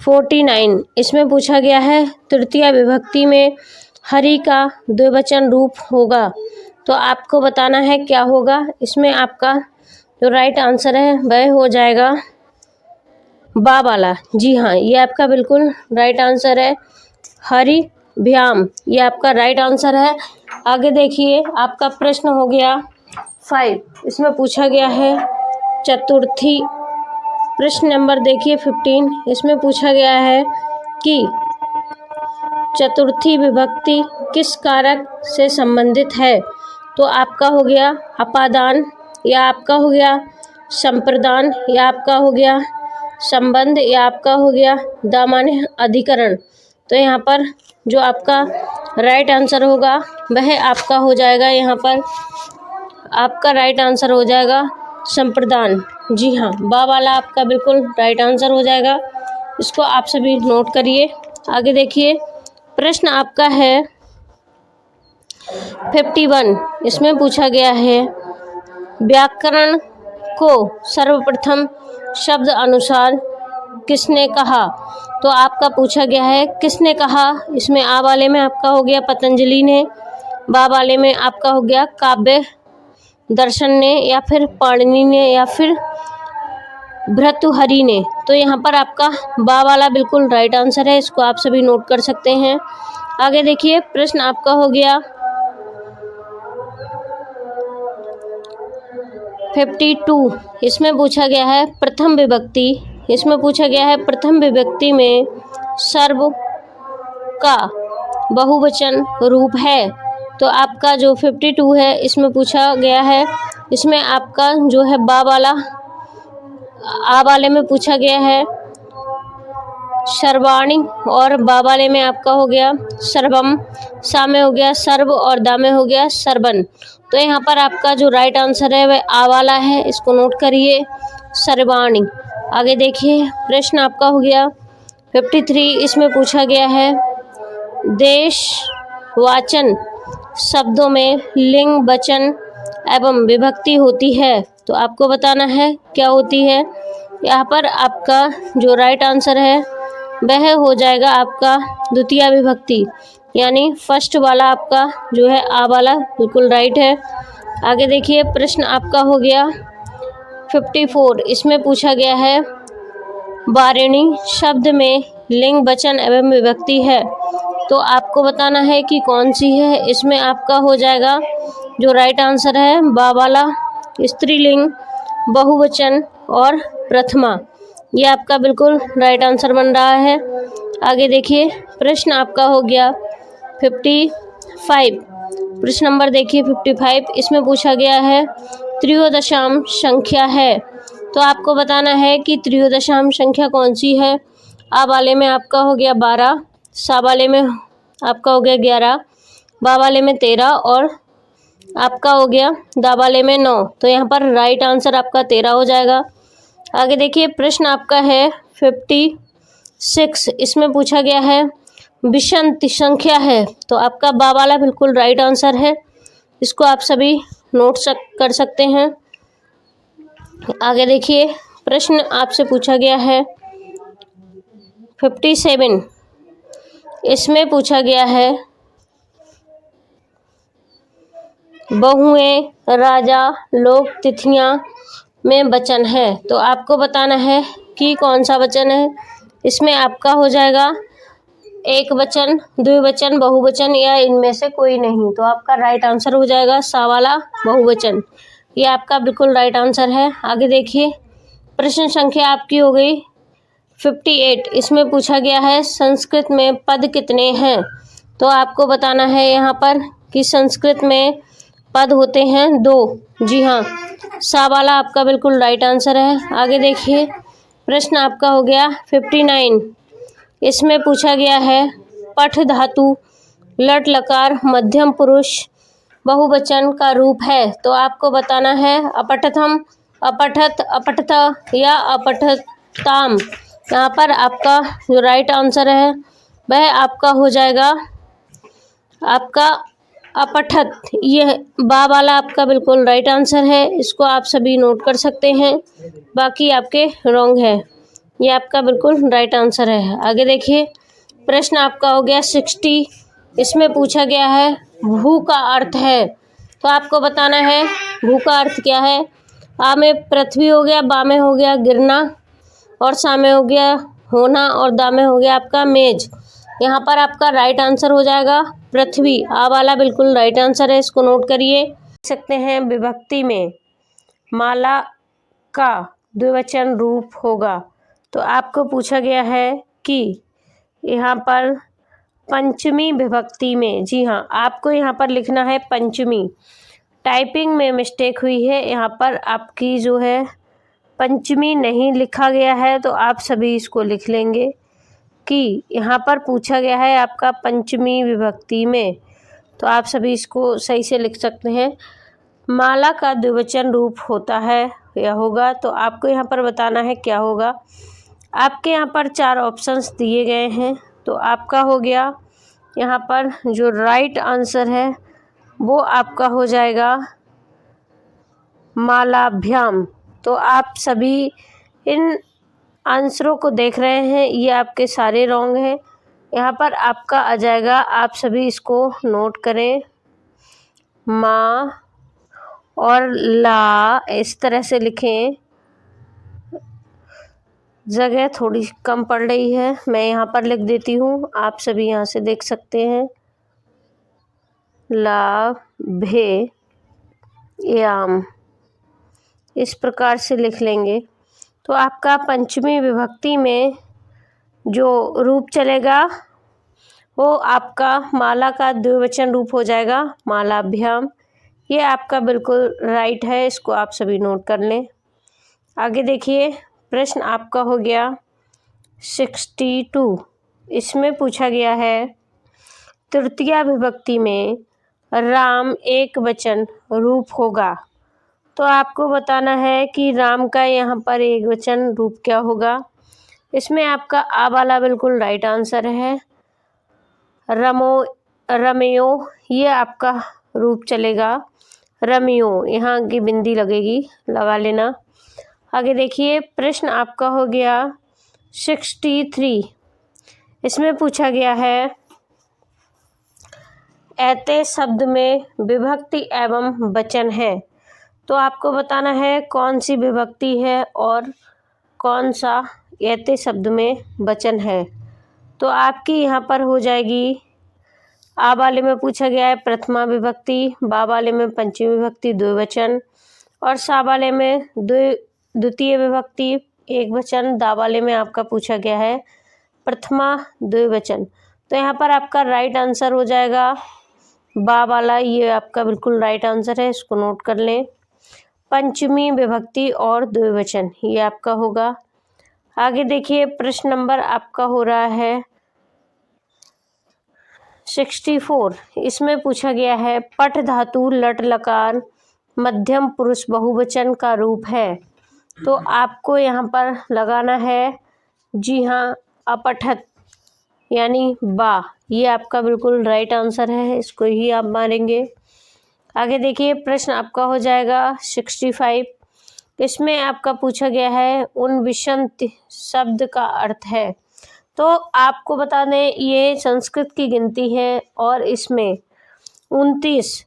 49। इसमें पूछा गया है तृतीया विभक्ति में हरि का द्विवचन रूप होगा। तो आपको बताना है क्या होगा। इसमें आपका जो राइट आंसर है वह हो जाएगा बा वाला। जी हाँ, ये आपका बिल्कुल राइट आंसर है, हरि भ्याम, ये आपका राइट आंसर है। आगे देखिए, आपका प्रश्न हो गया 5। इसमें पूछा गया है चतुर्थी। प्रश्न नंबर देखिए 15। इसमें पूछा गया है कि चतुर्थी विभक्ति किस कारक से संबंधित है। तो आपका हो गया अपादान, या आपका हो गया संप्रदान, या आपका हो गया संबंध, या आपका हो गया दामान्य अधिकरण। तो यहाँ पर जो आपका राइट आंसर होगा वह आपका हो जाएगा, यहाँ पर आपका राइट आंसर हो जाएगा संप्रदान। जी हाँ, बा वाला आपका बिल्कुल राइट आंसर हो जाएगा, इसको आप सभी नोट करिए। आगे देखिए, प्रश्न आपका है 51। इसमें पूछा गया है व्याकरण को सर्वप्रथम शब्द अनुसार किसने कहा। तो आपका पूछा गया है किसने कहा। इसमें आ वाले में आपका हो गया पतंजलि ने, बा वाले में आपका हो गया काव्य दर्शन ने, या फिर पाणिनि ने, या फिर भर्तृहरि ने। तो यहाँ पर आपका बा वाला बिल्कुल राइट आंसर है, इसको आप सभी नोट कर सकते हैं। आगे देखिए, प्रश्न आपका हो गया 52। इसमें पूछा गया है प्रथम विभक्ति। इसमें पूछा गया है प्रथम विभक्ति में सर्व का बहुवचन रूप है। तो आपका जो 52 है इसमें पूछा गया है, इसमें आपका जो है बा वाला, आ वाले में पूछा गया है सर्वाणी, और बा वाले में आपका हो गया सर्वम, सा में हो गया सर्व और दा में हो गया सर्वन। तो यहाँ पर आपका जो राइट आंसर है वह आ वाला है, इसको नोट करिए, सर्वाणी। आगे देखिए, प्रश्न आपका हो गया 53। इसमें पूछा गया है देशवाचन शब्दों में लिंग वचन एवं विभक्ति होती है। तो आपको बताना है क्या होती है। यहाँ पर आपका जो राइट आंसर है वह हो जाएगा आपका द्वितीय विभक्ति, यानी फर्स्ट वाला आपका जो है आ वाला बिल्कुल राइट है। आगे देखिए, प्रश्न आपका हो गया 54। इसमें पूछा गया है वारिणी शब्द में लिंग वचन एवं विभक्ति है। तो आपको बताना है कि कौन सी है। इसमें आपका हो जाएगा जो राइट आंसर है बा वाला, स्त्रीलिंग, बहुवचन और प्रथमा, ये आपका बिल्कुल राइट आंसर बन रहा है। आगे देखिए, प्रश्न आपका हो गया 55। प्रश्न नंबर देखिए 55। इसमें पूछा गया है त्रयोदशाम संख्या है। तो आपको बताना है कि त्रयोदशाम संख्या कौन सी है। आ वाले में आपका हो गया 12, सा वाले में आपका हो गया 11, बा वाले में 13 और आपका हो गया दा वाले में 9। तो यहाँ पर राइट आंसर आपका 13 हो जाएगा। आगे देखिए प्रश्न आपका है 56। इसमें पूछा गया है विषम संख्या है, तो आपका बा वाला बिल्कुल राइट आंसर है। इसको आप सभी नोट कर सकते हैं। आगे देखिए प्रश्न आपसे पूछा गया है 57। इसमें पूछा गया है बहुएं, राजा, लोक, तिथियां में वचन है, तो आपको बताना है कि कौन सा वचन है। इसमें आपका हो जाएगा एक वचन, द्विवचन, बहुवचन या इनमें से कोई नहीं। तो आपका राइट आंसर हो जाएगा सा वाला बहुवचन। ये आपका बिल्कुल राइट आंसर है। आगे देखिए प्रश्न संख्या आपकी हो गई 58। इसमें पूछा गया है संस्कृत में पद कितने हैं, तो आपको बताना है यहाँ पर कि संस्कृत में पद होते हैं 2। जी हाँ, सा वाला आपका बिल्कुल राइट आंसर है। आगे देखिए प्रश्न आपका हो गया 59। इसमें पूछा गया है पठ धातु लट लकार मध्यम पुरुष बहुवचन का रूप है, तो आपको बताना है अपठथम, अपठत, अपठत या अपठताम। यहाँ पर आपका जो राइट आंसर है वह आपका हो जाएगा आपका अपठत। यह बा वाला आपका बिल्कुल राइट आंसर है। इसको आप सभी नोट कर सकते हैं, बाकी आपके रॉन्ग है। ये आपका बिल्कुल राइट आंसर है। आगे देखिए प्रश्न आपका हो गया 60। इसमें पूछा गया है भू का अर्थ है, तो आपको बताना है भू का अर्थ क्या है। आ में पृथ्वी हो गया, बा में हो गया गिरना, और सा में हो गया होना, और दा में हो गया आपका मेज। यहाँ पर आपका राइट आंसर हो जाएगा पृथ्वी। आ वाला बिल्कुल राइट आंसर है, इसको नोट करिए। देख सकते हैं विभक्ति में माला का द्विवचन रूप होगा, तो आपको पूछा गया है कि यहाँ पर पंचमी विभक्ति में, जी हाँ, आपको यहाँ पर लिखना है पंचमी। टाइपिंग में मिस्टेक हुई है, यहाँ पर आपकी जो है पंचमी नहीं लिखा गया है, तो आप सभी इसको लिख लेंगे कि यहाँ पर पूछा गया है आपका पंचमी विभक्ति में, तो आप सभी इसको सही से लिख सकते हैं। माला का द्विवचन रूप होता है या होगा, तो आपको यहाँ पर बताना है क्या होगा। आपके यहाँ पर 4 ऑप्शंस दिए गए हैं, तो आपका हो गया यहाँ पर जो राइट आंसर है वो आपका हो जाएगा मालाभ्याम। तो आप सभी इन आंसरों को देख रहे हैं, ये आपके सारे रॉन्ग हैं। यहाँ पर आपका आ जाएगा, आप सभी इसको नोट करें, माँ और ला इस तरह से लिखें। जगह थोड़ी कम पड़ रही है, मैं यहाँ पर लिख देती हूँ, आप सभी यहाँ से देख सकते हैं। ला भे याम इस प्रकार से लिख लेंगे, तो आपका पंचमी विभक्ति में जो रूप चलेगा वो आपका माला का द्विवचन रूप हो जाएगा मालाभ्याम। ये आपका बिल्कुल राइट है, इसको आप सभी नोट कर लें। आगे देखिए प्रश्न आपका हो गया 62। इसमें पूछा गया है तृतीया विभक्ति में राम एक वचन रूप होगा, तो आपको बताना है कि राम का यहाँ पर एक वचन रूप क्या होगा। इसमें आपका आ वाला बिल्कुल राइट आंसर है। रमो, रमयो ये आपका रूप चलेगा रमियो, यहाँ की बिंदी लगेगी, लगा लेना। आगे देखिए प्रश्न आपका हो गया 63। इसमें पूछा गया है ऐते शब्द में विभक्ति एवं वचन है, तो आपको बताना है कौन सी विभक्ति है और कौन सा ऐते शब्द में वचन है। तो आपकी यहाँ पर हो जाएगी, आ वाले में पूछा गया है प्रथमा विभक्ति, बा वाले में पंचमी विभक्ति द्विवचन, और सा वाले में द्वितीय विभक्ति एक वचन, दा वाले में आपका पूछा गया है प्रथमा द्विवचन। तो यहाँ पर आपका राइट आंसर हो जाएगा बा वाला, ये आपका बिल्कुल राइट आंसर है, इसको नोट कर लें। पंचमी विभक्ति और द्विवचन ये आपका होगा। आगे देखिए प्रश्न नंबर आपका हो रहा है 64। इसमें पूछा गया है पठ धातु लट लकार मध्यम पुरुष बहुवचन का रूप है, तो आपको यहाँ पर लगाना है, जी हाँ, अपठत यानी बा। ये आपका बिल्कुल राइट आंसर है, इसको ही आप मारेंगे। आगे देखिए, प्रश्न आपका हो जाएगा 65। इसमें आपका पूछा गया है उन विषंत शब्द का अर्थ है। तो आपको बता दें, ये संस्कृत की गिनती है और इसमें 29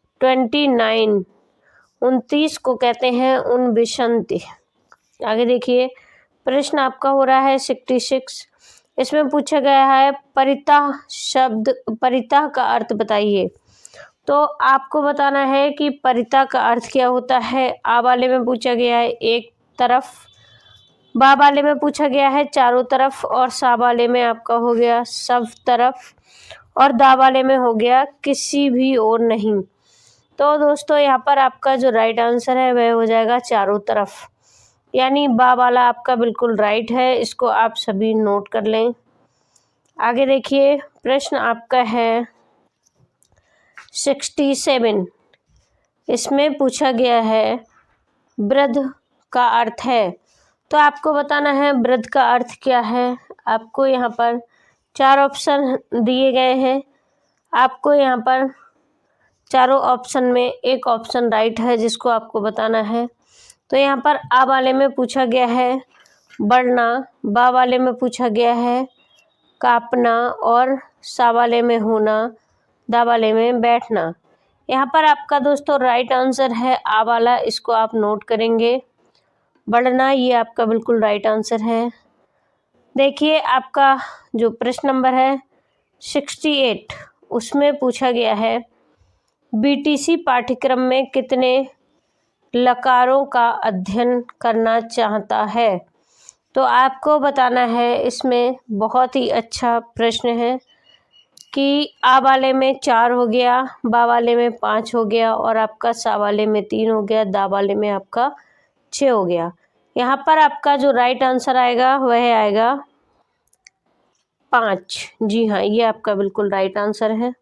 को कहते हैं उन विषंत। आगे देखिए, प्रश्न आपका हो रहा है 66। इसमें पूछा गया है परिता का अर्थ बताइए। तो आपको बताना है कि परिता का अर्थ क्या होता है। आ वाले में पूछा गया है एक तरफ, बा वाले में पूछा गया है चारों तरफ, और सा वाले में आपका हो गया सब तरफ, और दा वाले में हो गया किसी भी ओर नहीं। तो दोस्तों, यहाँ पर आपका जो राइट आंसर है वह हो जाएगा चारों तरफ, यानी बा वाला आपका बिल्कुल राइट है। इसको आप सभी नोट कर लें। आगे देखिए, प्रश्न आपका है 67। इसमें पूछा गया है वृद्ध का अर्थ है। तो आपको बताना है वृद्ध का अर्थ क्या है। आपको यहाँ पर 4 ऑप्शन दिए गए हैं। आपको यहाँ पर चारों ऑप्शन में एक ऑप्शन राइट है जिसको आपको बताना है। तो यहाँ पर आ वाले में पूछा गया है बढ़ना, बा वाले में पूछा गया है कांपना, और सा वाले में होना, दा वाले में बैठना। यहाँ पर आपका दोस्तों राइट आंसर है आ वाला, इसको आप नोट करेंगे। बढ़ना, ये आपका बिल्कुल राइट आंसर है। देखिए, आपका जो प्रश्न नंबर है 68, उसमें पूछा गया है बीटीसी पाठ्यक्रम में कितने लकारों का अध्ययन करना चाहता है। तो आपको बताना है, इसमें बहुत ही अच्छा प्रश्न है कि आ वाले में 4 हो गया, बा वाले में 5 हो गया, और आपका सा वाले में 3 हो गया, दा वाले में आपका 6 हो गया। यहाँ पर आपका जो राइट आंसर आएगा वह आएगा 5। जी हाँ, ये आपका बिल्कुल राइट आंसर है।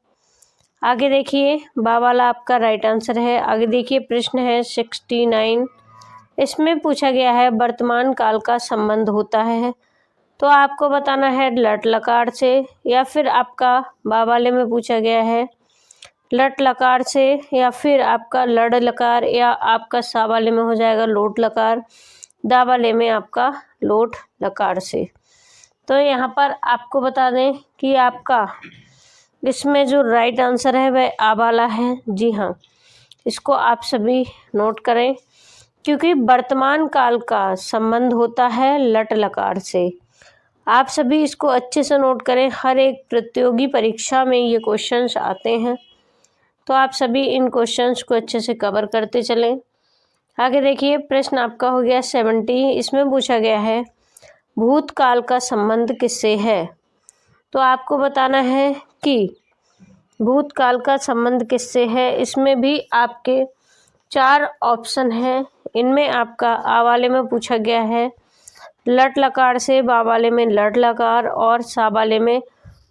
आगे देखिए, बा वाला आपका राइट आंसर है। आगे देखिए, प्रश्न है 69। इसमें पूछा गया है वर्तमान काल का संबंध होता है। तो आपको बताना है लट लकार से, या फिर आपका बा वाले में पूछा गया है लट लकार से, या फिर आपका लड़ लकार, या आपका सा वाले में हो जाएगा लोट लकार, दा वाले में आपका लोट लकार से। तो यहाँ पर आपको बता दें कि आपका इसमें जो राइट आंसर है वह आ वाला है। जी हाँ, इसको आप सभी नोट करें, क्योंकि वर्तमान काल का संबंध होता है लट लकार से। आप सभी इसको अच्छे से नोट करें, हर एक प्रतियोगी परीक्षा में ये क्वेश्चंस आते हैं, तो आप सभी इन क्वेश्चंस को अच्छे से कवर करते चलें। आगे देखिए, प्रश्न आपका हो गया 70। इसमें पूछा गया है भूतकाल का संबंध किससे है। तो आपको बताना है कि भूतकाल का संबंध किससे है। इसमें भी आपके 4 ऑप्शन हैं। इनमें आपका आ वाले में पूछा गया है लट लकार से, बा वाले में लट लकार, और सा वाले में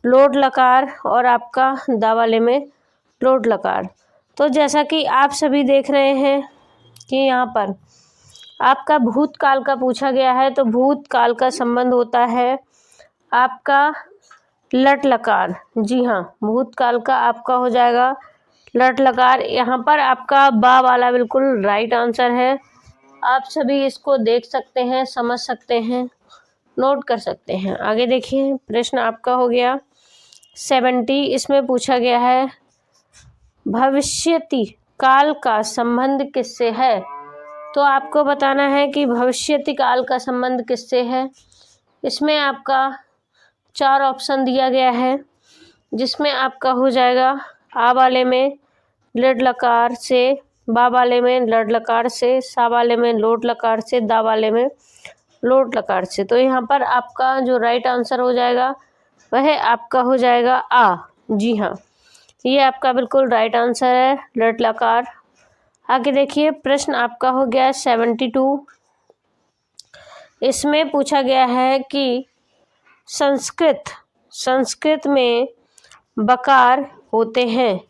लोट लकार, और आपका दा वाले में लोट लकार। तो जैसा कि आप सभी देख रहे हैं कि यहाँ पर आपका भूतकाल का पूछा गया है, तो भूतकाल का संबंध होता है आपका लट लकार। जी हाँ, भूतकाल का आपका हो जाएगा लट लकार। यहाँ पर आपका बा वाला बिल्कुल राइट आंसर है। आप सभी इसको देख सकते हैं, समझ सकते हैं, नोट कर सकते हैं। आगे देखिए, प्रश्न आपका हो गया 70। इसमें पूछा गया है भविष्यति काल का संबंध किससे है। तो आपको बताना है कि भविष्यति काल का संबंध किससे है। इसमें आपका 4 ऑप्शन दिया गया है, जिसमें आपका हो जाएगा आ वाले में लट लकार से, बा वाले में लट लकार से, सा वाले में लोट लकार से, दा वाले में लोट लकार से। तो यहाँ पर आपका जो राइट आंसर हो जाएगा वह आपका हो जाएगा आ। जी हाँ, ये आपका बिल्कुल राइट आंसर है, लट लकार। आगे देखिए, प्रश्न आपका हो गया 72। इसमें पूछा गया है कि संस्कृत में बकार होते हैं।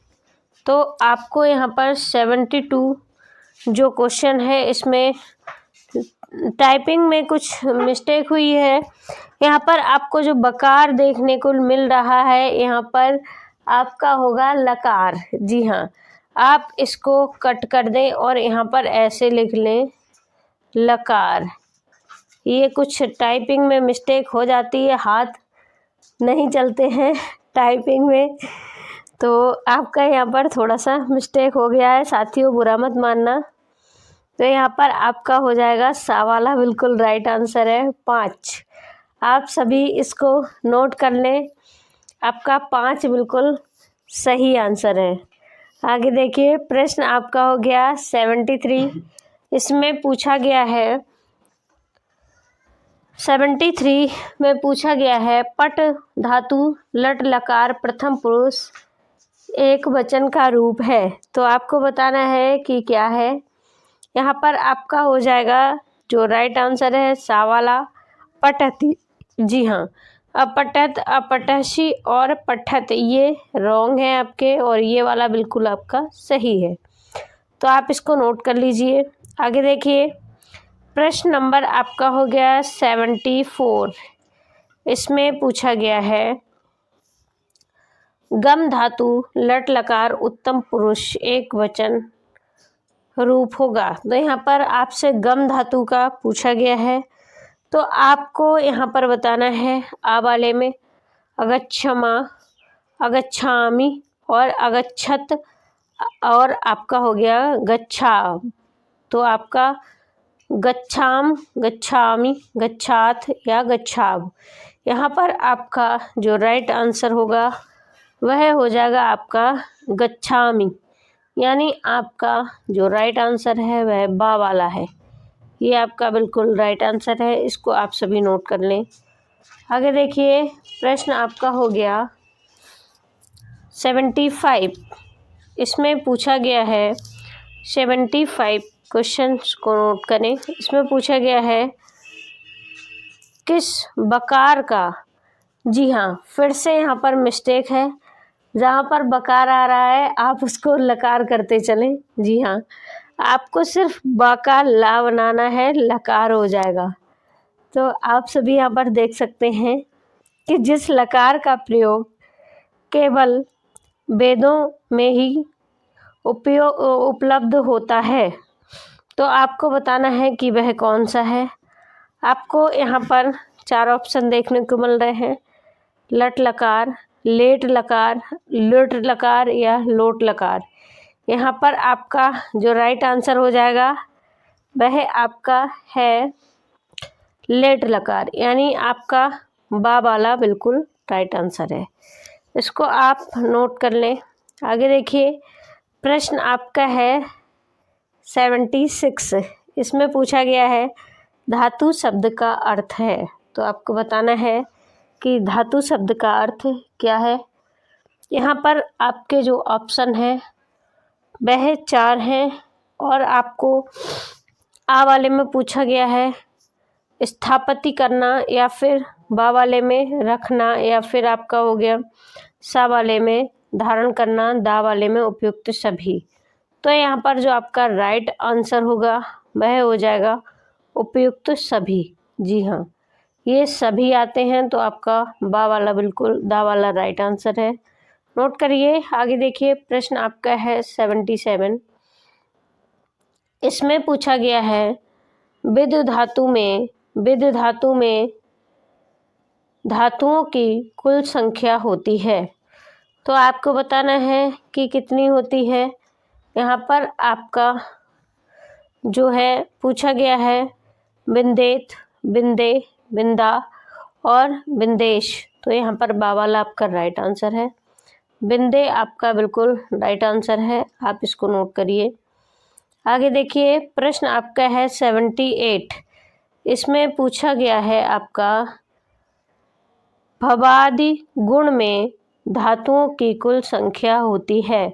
तो आपको यहाँ पर 72 जो क्वेश्चन है, इसमें टाइपिंग में कुछ मिस्टेक हुई है। यहाँ पर आपको जो बकार देखने को मिल रहा है, यहाँ पर आपका होगा लकार। जी हाँ, आप इसको कट कर दें और यहाँ पर ऐसे लिख लें लकार। ये कुछ टाइपिंग में मिस्टेक हो जाती है, हाथ नहीं चलते हैं टाइपिंग में, तो आपका यहाँ पर थोड़ा सा मिस्टेक हो गया है साथियों, बुरा मत मानना। तो यहाँ पर आपका हो जाएगा सा वाला बिल्कुल राइट आंसर है 5। आप सभी इसको नोट कर लें, आपका 5 बिल्कुल सही आंसर है। आगे देखिए, प्रश्न आपका हो गया 73। इसमें पूछा गया है 73 में पूछा गया है पट धातु लट लकार प्रथम पुरुष एक वचन का रूप है। तो आपको बताना है कि क्या है। यहाँ पर आपका हो जाएगा जो राइट आंसर है सा वाला पठति। जी हाँ, अपठत, अपठसी और पठत ये रॉन्ग है आपके, और ये वाला बिल्कुल आपका सही है। तो आप इसको नोट कर लीजिए। आगे देखिए, प्रश्न नंबर आपका हो गया 74। इसमें पूछा गया है गम धातु लट लकार उत्तम पुरुष एक वचन रूप होगा। तो यहाँ पर आपसे गम धातु का पूछा गया है, तो आपको यहाँ पर बताना है आ वाले में अगच्छमा, अगच्छामि और अगच्छत, और आपका हो गया गच्छा। तो आपका गच्छाम, गच्छामि, गच्छात या गच्छाव। यहाँ पर आपका जो राइट आंसर होगा वह हो जाएगा आपका गच्छामि, यानी आपका जो राइट आंसर है वह बा वाला है। ये आपका बिल्कुल राइट आंसर है, इसको आप सभी नोट कर लें। आगे देखिए, प्रश्न आपका हो गया 75। इसमें पूछा गया है 75 क्वेश्चंस को नोट करें। इसमें पूछा गया है किस बकार का, जी हाँ, फिर से यहाँ पर मिस्टेक है, जहाँ पर बकार आ रहा है आप उसको लकार करते चलें। जी हाँ, आपको सिर्फ बा का ला बनाना है, लकार हो जाएगा। तो आप सभी यहाँ पर देख सकते हैं कि जिस लकार का प्रयोग केवल वेदों में ही उपलब्ध होता है, तो आपको बताना है कि वह कौन सा है। आपको यहाँ पर 4 ऑप्शन देखने को मिल रहे हैं, लट लकार, लेट लकार, लुट लकार या लोट लकार। यहाँ पर आपका जो राइट आंसर हो जाएगा वह आपका है लेट लकार, यानी आपका बा वाला बिल्कुल राइट आंसर है। इसको आप नोट कर लें। आगे देखिए, प्रश्न आपका है 76। इसमें पूछा गया है धातु शब्द का अर्थ है। तो आपको बताना है कि धातु शब्द का अर्थ क्या है। यहाँ पर आपके जो ऑप्शन है वह 4 हैं, और आपको आ वाले में पूछा गया है स्थापति करना, या फिर बा वाले में रखना, या फिर आपका हो गया सा वाले में धारण करना, दा वाले में उपयुक्त सभी। तो यहाँ पर जो आपका राइट आंसर होगा वह हो जाएगा उपयुक्त सभी। जी हाँ, ये सभी आते हैं, तो आपका बा वाला बिल्कुल दा वाला राइट आंसर है। नोट करिए। आगे देखिए, प्रश्न आपका है 77। इसमें पूछा गया है विद धातु में धातुओं की कुल संख्या होती है। तो आपको बताना है कि कितनी होती है। यहाँ पर आपका जो है पूछा गया है बिंदेत, बिंदे, बिंदा और बिंदेश। तो यहाँ पर बा वाला आपका राइट आंसर है। बिंदे आपका बिल्कुल राइट आंसर है, आप इसको नोट करिए। आगे देखिए, प्रश्न आपका है 78। इसमें पूछा गया है आपका भवादि गुण में धातुओं की कुल संख्या होती है।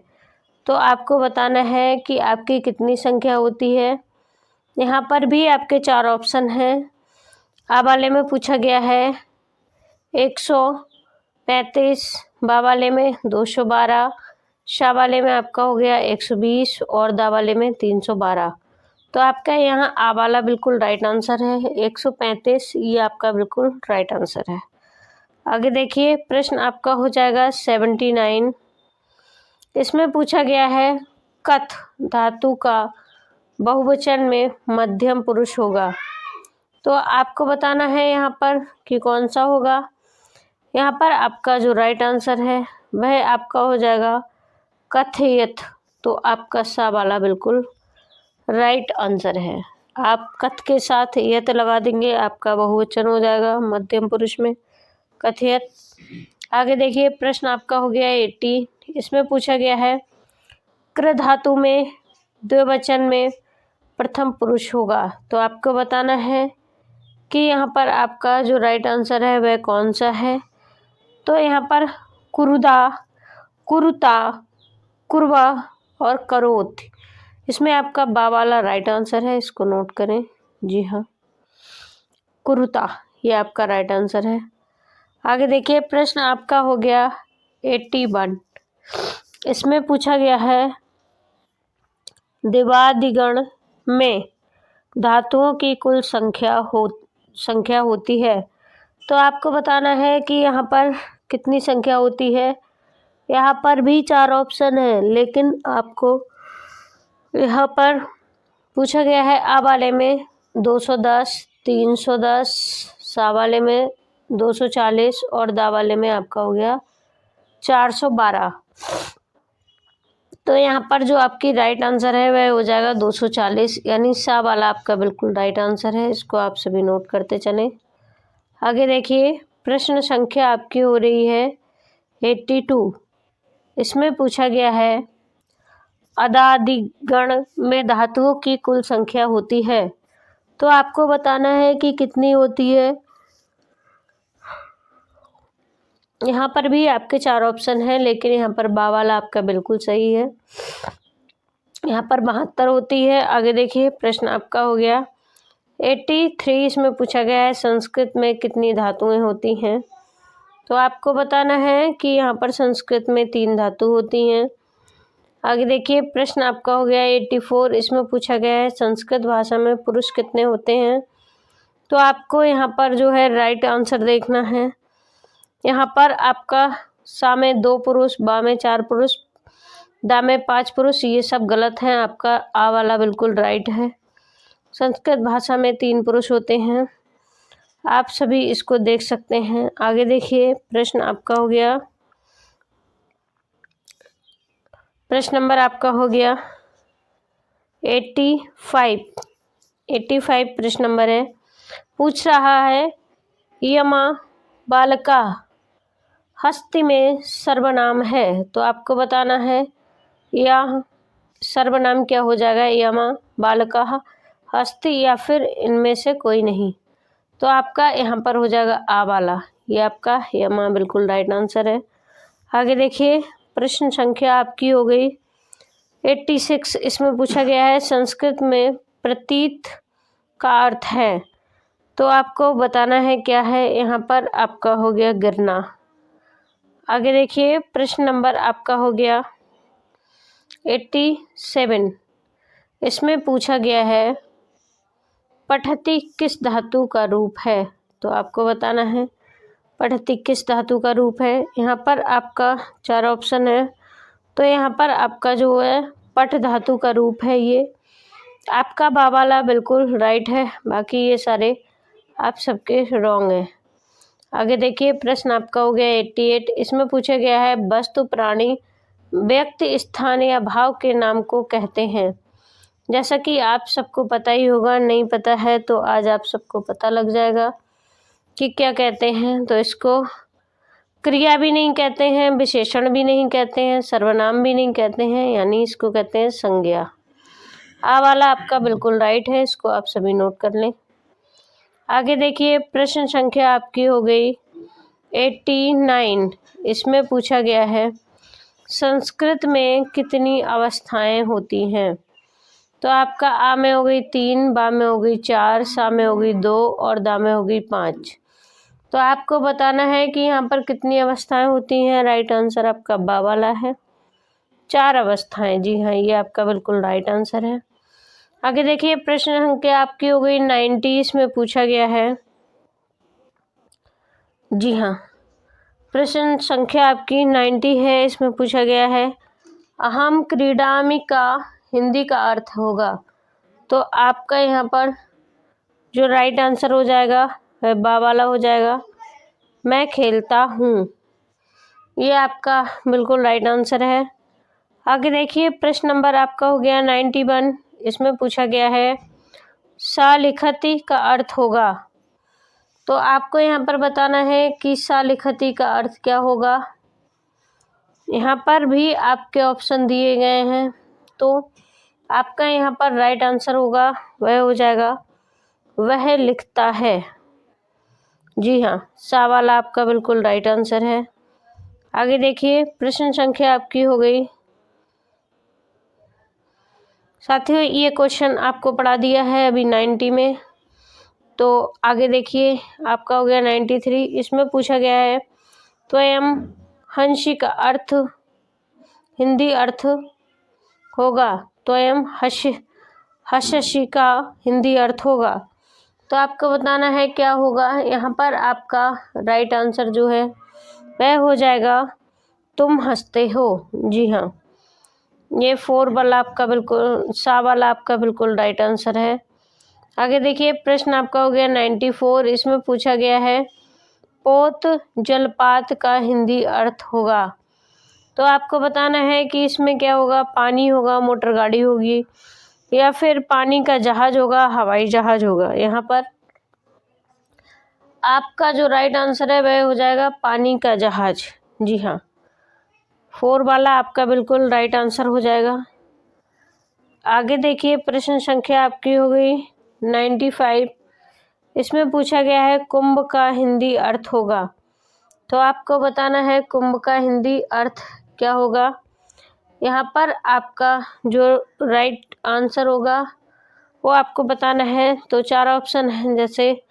तो आपको बताना है कि आपकी कितनी संख्या होती है। यहाँ पर भी आपके 4 ऑप्शन हैं। आ वाले में पूछा गया है 135, बा वाले में 212, शा वाले में आपका हो गया 120 और दा वाले में 312। तो आपका यहाँ आ वाला बिल्कुल राइट आंसर है। 135 ये आपका बिल्कुल राइट आंसर है। आगे देखिए, प्रश्न आपका हो जाएगा 79। इसमें पूछा गया है कथ धातु का बहुवचन में मध्यम पुरुष होगा। तो आपको बताना है यहाँ पर कि कौन सा होगा। यहाँ पर आपका जो राइट आंसर है वह आपका हो जाएगा कथयत। तो आपका सा वाला बिल्कुल राइट आंसर है। आप कथ के साथ यत लगा देंगे, आपका बहुवचन हो जाएगा मध्यम पुरुष में कथयत। आगे देखिए, प्रश्न आपका हो गया 80। इसमें पूछा गया है कृ धातु में द्विवचन में प्रथम पुरुष होगा। तो आपको बताना है कि यहाँ पर आपका जो राइट आंसर है वह कौन सा है। तो यहाँ पर कुरुदा, कुरुता, कुरवा और करोत, इसमें आपका बा वाला राइट आंसर है, इसको नोट करें। जी हाँ, कुरुता ये आपका राइट आंसर है। आगे देखिए, प्रश्न आपका हो गया 81। इसमें पूछा गया है दिवादिगण में धातुओं की कुल संख्या होती है। तो आपको बताना है कि यहाँ पर कितनी संख्या होती है। यहाँ पर भी 4 ऑप्शन है, लेकिन आपको यहाँ पर पूछा गया है आ वाले में 210, 310, सा वाले में 240 और दा वाले में आपका हो गया 412। तो यहाँ पर जो आपकी राइट आंसर है वह हो जाएगा 240, यानी सा वाला आपका बिल्कुल राइट आंसर है। इसको आप सभी नोट करते चलें। आगे देखिए, प्रश्न संख्या आपकी हो रही है 82। इसमें पूछा गया है अदादिगण में धातुओं की कुल संख्या होती है। तो आपको बताना है कि कितनी होती है। यहाँ पर भी आपके 4 ऑप्शन हैं, लेकिन यहाँ पर बा वाला आपका बिल्कुल सही है। यहाँ पर 72 होती है। आगे देखिए, प्रश्न आपका हो गया 83। इसमें पूछा गया है संस्कृत में कितनी धातुएं होती हैं। तो आपको बताना है कि यहाँ पर संस्कृत में 3 धातु होती हैं। आगे देखिए, प्रश्न आपका हो गया 84। इसमें पूछा गया है संस्कृत भाषा में पुरुष कितने होते हैं। तो आपको यहाँ पर जो है राइट आंसर देखना है। यहाँ पर आपका सा में 2 पुरुष, बा में 4 पुरुष, दा में 5 पुरुष, ये सब गलत हैं। आपका आ वाला बिल्कुल राइट है। संस्कृत भाषा में 3 पुरुष होते हैं। आप सभी इसको देख सकते हैं। आगे देखिए, प्रश्न आपका हो गया, प्रश्न नंबर आपका हो गया 85। 85 प्रश्न नंबर है। पूछ रहा है यमा बालका हस्ती में सर्वनाम है। तो आपको बताना है यह सर्वनाम क्या हो जाएगा, यमा, बालका, हस्ती या फिर इनमें से कोई नहीं। तो आपका यहाँ पर हो जाएगा आ वाला, ये आपका यमा बिल्कुल राइट आंसर है। आगे देखिए, प्रश्न संख्या आपकी हो गई 86। इसमें पूछा गया है संस्कृत में प्रतीत का अर्थ है। तो आपको बताना है क्या है। यहाँ पर आपका हो गया गिरना। आगे देखिए, प्रश्न नंबर आपका हो गया 87। इसमें पूछा गया है पठति किस धातु का रूप है। तो आपको बताना है पठति किस धातु का रूप है। यहाँ पर आपका 4 ऑप्शन है। तो यहाँ पर आपका जो है पठ धातु का रूप है। ये आपका बा वाला बिल्कुल राइट है, बाकी ये सारे आप सबके रॉन्ग हैं। आगे देखिए, प्रश्न आपका हो गया 88। इसमें पूछा गया है वस्तु, प्राणी, व्यक्ति, स्थान या भाव के नाम को कहते हैं। जैसा कि आप सबको पता ही होगा, नहीं पता है तो आज आप सबको पता लग जाएगा कि क्या कहते हैं। तो इसको क्रिया भी नहीं कहते हैं, विशेषण भी नहीं कहते हैं, सर्वनाम भी नहीं कहते हैं, यानी इसको कहते हैं संज्ञा। आ वाला आपका बिल्कुल राइट है, इसको आप सभी नोट कर लें। आगे देखिए, प्रश्न संख्या आपकी हो गई 89। इसमें पूछा गया है संस्कृत में कितनी अवस्थाएं होती हैं। तो आपका आ में हो गई 3, बा में हो गई 4, सा में हो गई 2 और दा में हो गई 5। तो आपको बताना है कि यहाँ पर कितनी अवस्थाएं होती हैं। राइट आंसर आपका बा वाला है, 4 अवस्थाएं। जी हाँ, ये आपका बिल्कुल राइट आंसर है। आगे देखिए प्रश्न संख्या आपकी हो गई 90, इसमें पूछा गया है, जी हाँ, प्रश्न संख्या आपकी 90 है, इसमें पूछा गया है अहम क्रीडामि का हिंदी का अर्थ होगा। तो आपका यहाँ पर जो राइट आंसर हो जाएगा वह बा वाला हो जाएगा, मैं खेलता हूँ। ये आपका बिल्कुल राइट आंसर है। आगे देखिए प्रश्न नंबर आपका हो गया 91, इसमें पूछा गया है सा लिखति का अर्थ होगा। तो आपको यहाँ पर बताना है कि सा लिखति का अर्थ क्या होगा। यहाँ पर भी आपके ऑप्शन दिए गए हैं, तो आपका यहाँ पर राइट आंसर होगा वह हो जाएगा वह लिखता है। जी हाँ, सा वाला आपका बिल्कुल राइट आंसर है। आगे देखिए प्रश्न संख्या आपकी हो गई, साथियों ये क्वेश्चन आपको पढ़ा दिया है अभी 90 में। तो आगे देखिए आपका हो गया 93, इसमें पूछा गया है त्वयं हंसी का अर्थ हिंदी अर्थ होगा। त्वयं हंसी का हिंदी अर्थ होगा। तो आपको बताना है क्या होगा। यहाँ पर आपका राइट आंसर जो है वह हो जाएगा तुम हंसते हो। जी हाँ, ये 4 वाला आपका बिल्कुल सा वाला आपका बिल्कुल राइट आंसर है। आगे देखिए प्रश्न आपका हो गया 94, इसमें पूछा गया है पोत जलपात का हिंदी अर्थ होगा। तो आपको बताना है कि इसमें क्या होगा, पानी होगा, मोटर गाड़ी होगी, या फिर पानी का जहाज होगा, हवाई जहाज होगा। यहाँ पर आपका जो राइट आंसर है वह हो जाएगा पानी का जहाज। जी हाँ, 4 वाला आपका बिल्कुल राइट आंसर हो जाएगा। आगे देखिए प्रश्न संख्या आपकी हो गई 95, इसमें पूछा गया है कुंभ का हिंदी अर्थ होगा। तो आपको बताना है कुंभ का हिंदी अर्थ क्या होगा। यहाँ पर आपका जो राइट आंसर होगा वो आपको बताना है। तो 4 ऑप्शन हैं, जैसे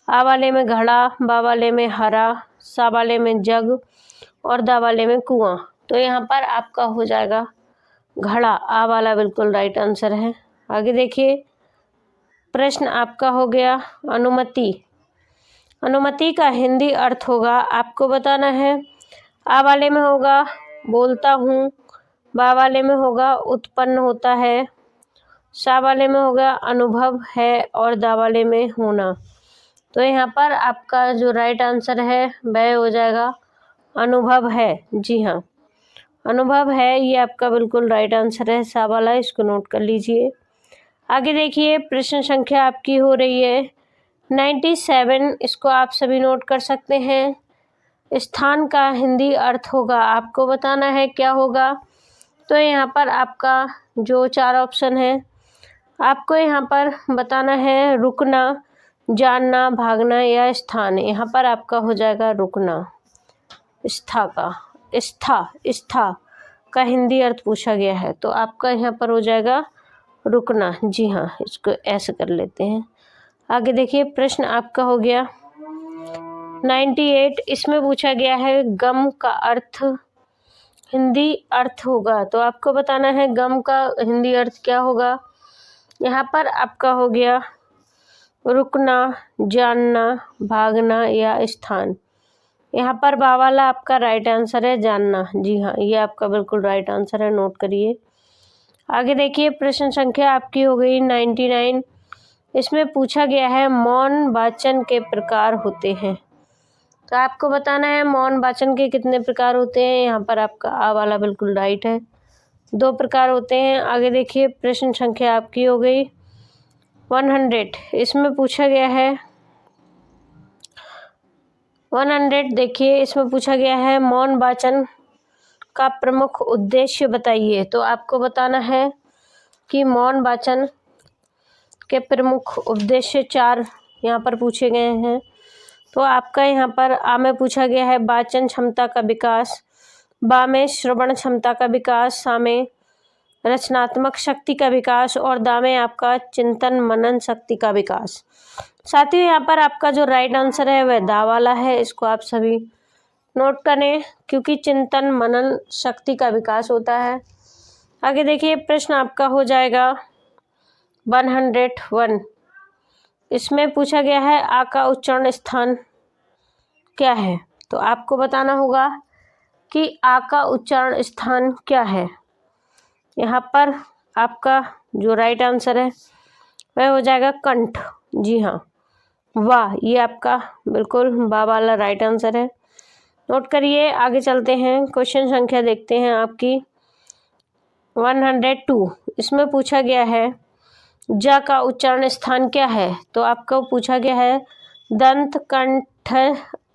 आ वाले में घड़ा, बा वाले में हरा, सा वाले में जग और दा वाले में कुआं। तो यहाँ पर आपका हो जाएगा घड़ा, आ वाला बिल्कुल राइट आंसर है। आगे देखिए प्रश्न आपका हो गया अनुमति। अनुमति का हिंदी अर्थ होगा, आपको बताना है। आ वाले में होगा बोलता हूँ, बा वाले में होगा उत्पन्न होता है, सा वाले में होगा अनुभव है और दा वाले में होना। तो यहाँ पर आपका जो राइट आंसर है वह हो जाएगा अनुभव है। जी हाँ, अनुभव है, ये आपका बिल्कुल राइट आंसर है सा वाला, इसको नोट कर लीजिए। आगे देखिए प्रश्न संख्या आपकी हो रही है 97, इसको आप सभी नोट कर सकते हैं। स्थान का हिंदी अर्थ होगा, आपको बताना है क्या होगा। तो यहाँ पर आपका जो 4 ऑप्शन है, आपको यहाँ पर बताना है रुकना, जानना, भागना या स्थान। यहाँ पर आपका हो जाएगा रुकना। स्था का हिंदी अर्थ पूछा गया है, तो आपका यहाँ पर हो जाएगा रुकना। जी हाँ, इसको ऐसे कर लेते हैं। आगे देखिए प्रश्न आपका हो गया 98, इसमें पूछा गया है गम का अर्थ हिंदी अर्थ होगा। तो आपको बताना है गम का हिंदी अर्थ क्या होगा। यहाँ पर आपका हो गया रुकना, जानना, भागना या स्थान। यहाँ पर बा वाला आपका राइट आंसर है जानना। जी हाँ, ये आपका बिल्कुल राइट आंसर है, नोट करिए। आगे देखिए प्रश्न संख्या आपकी हो गई 99, इसमें पूछा गया है मौन वाचन के प्रकार होते हैं। तो आपको बताना है मौन वाचन के कितने प्रकार होते हैं। यहाँ पर आपका आ वाला बिल्कुल राइट है, 2 प्रकार होते हैं। आगे देखिए प्रश्न संख्या आपकी हो गई 100, इसमें पूछा गया है 100, देखिए इसमें पूछा गया है मौन वाचन का प्रमुख उद्देश्य बताइए। तो आपको बताना है कि मौन वाचन के प्रमुख उद्देश्य 4 यहाँ पर पूछे गए हैं। तो आपका यहाँ पर आ में पूछा गया है वाचन क्षमता का विकास, बा में श्रवण क्षमता का विकास, सा में रचनात्मक शक्ति का विकास और दा में आपका चिंतन मनन शक्ति का विकास। साथियों यहाँ पर आपका जो राइट आंसर है वह दा वाला है, इसको आप सभी नोट करें, क्योंकि चिंतन मनन शक्ति का विकास होता है। आगे देखिए प्रश्न आपका हो जाएगा 101 इसमें पूछा गया है आ का उच्चारण स्थान क्या है। तो आपको बताना होगा कि आ का उच्चारण स्थान क्या है। यहाँ पर आपका जो राइट आंसर है वह हो जाएगा कंठ। जी हाँ, वाह, ये आपका बिल्कुल बा वाला राइट आंसर है। नोट करिए, आगे चलते हैं। क्वेश्चन संख्या देखते हैं आपकी 102। इसमें पूछा गया है जा का उच्चारण स्थान क्या है। तो आपको पूछा गया है दंत, कंठ,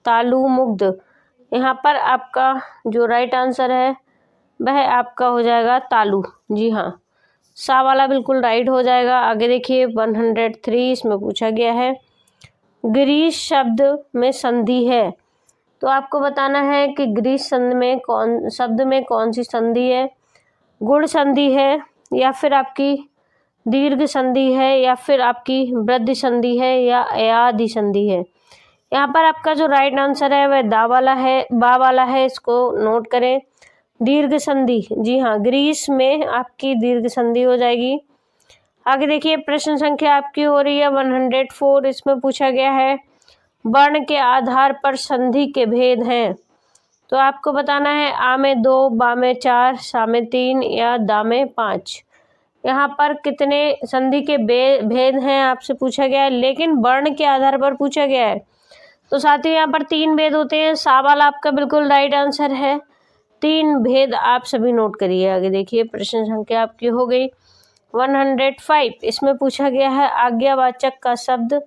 तालु, मुग्ध। यहाँ पर आपका जो राइट आंसर है वह आपका हो जाएगा तालु। जी हाँ, सा वाला बिल्कुल राइट हो जाएगा। आगे देखिए 103। इसमें पूछा गया है ग्रीस शब्द में संधि है। तो आपको बताना है कि ग्रीस शब्द में कौन सी संधि है। गुण संधि है, या फिर आपकी दीर्घ संधि है, या फिर आपकी वृद्धि संधि है, या आदि संधि है। यहाँ पर आपका जो राइट आंसर है वह बा वाला है। इसको नोट करें, दीर्घ संधि। जी हाँ, ग्रीस में आपकी दीर्घ संधि हो जाएगी। आगे देखिए, प्रश्न संख्या आपकी हो रही है 104। इसमें पूछा गया है वर्ण के आधार पर संधि के भेद हैं। तो आपको बताना है आ में 2, बा में 4, सा में 3 या दा में 5। यहाँ पर कितने संधि के भेद हैं आपसे पूछा गया है, लेकिन वर्ण के आधार पर पूछा गया है। तो साथ ही यहाँ पर 3 भेद होते हैं। सा वाला आपका बिल्कुल राइट आंसर है। 3 भेद आप सभी नोट करिए। आगे देखिए, प्रश्न संख्या आपकी हो गई 105। इसमें पूछा गया है आज्ञावाचक का शब्द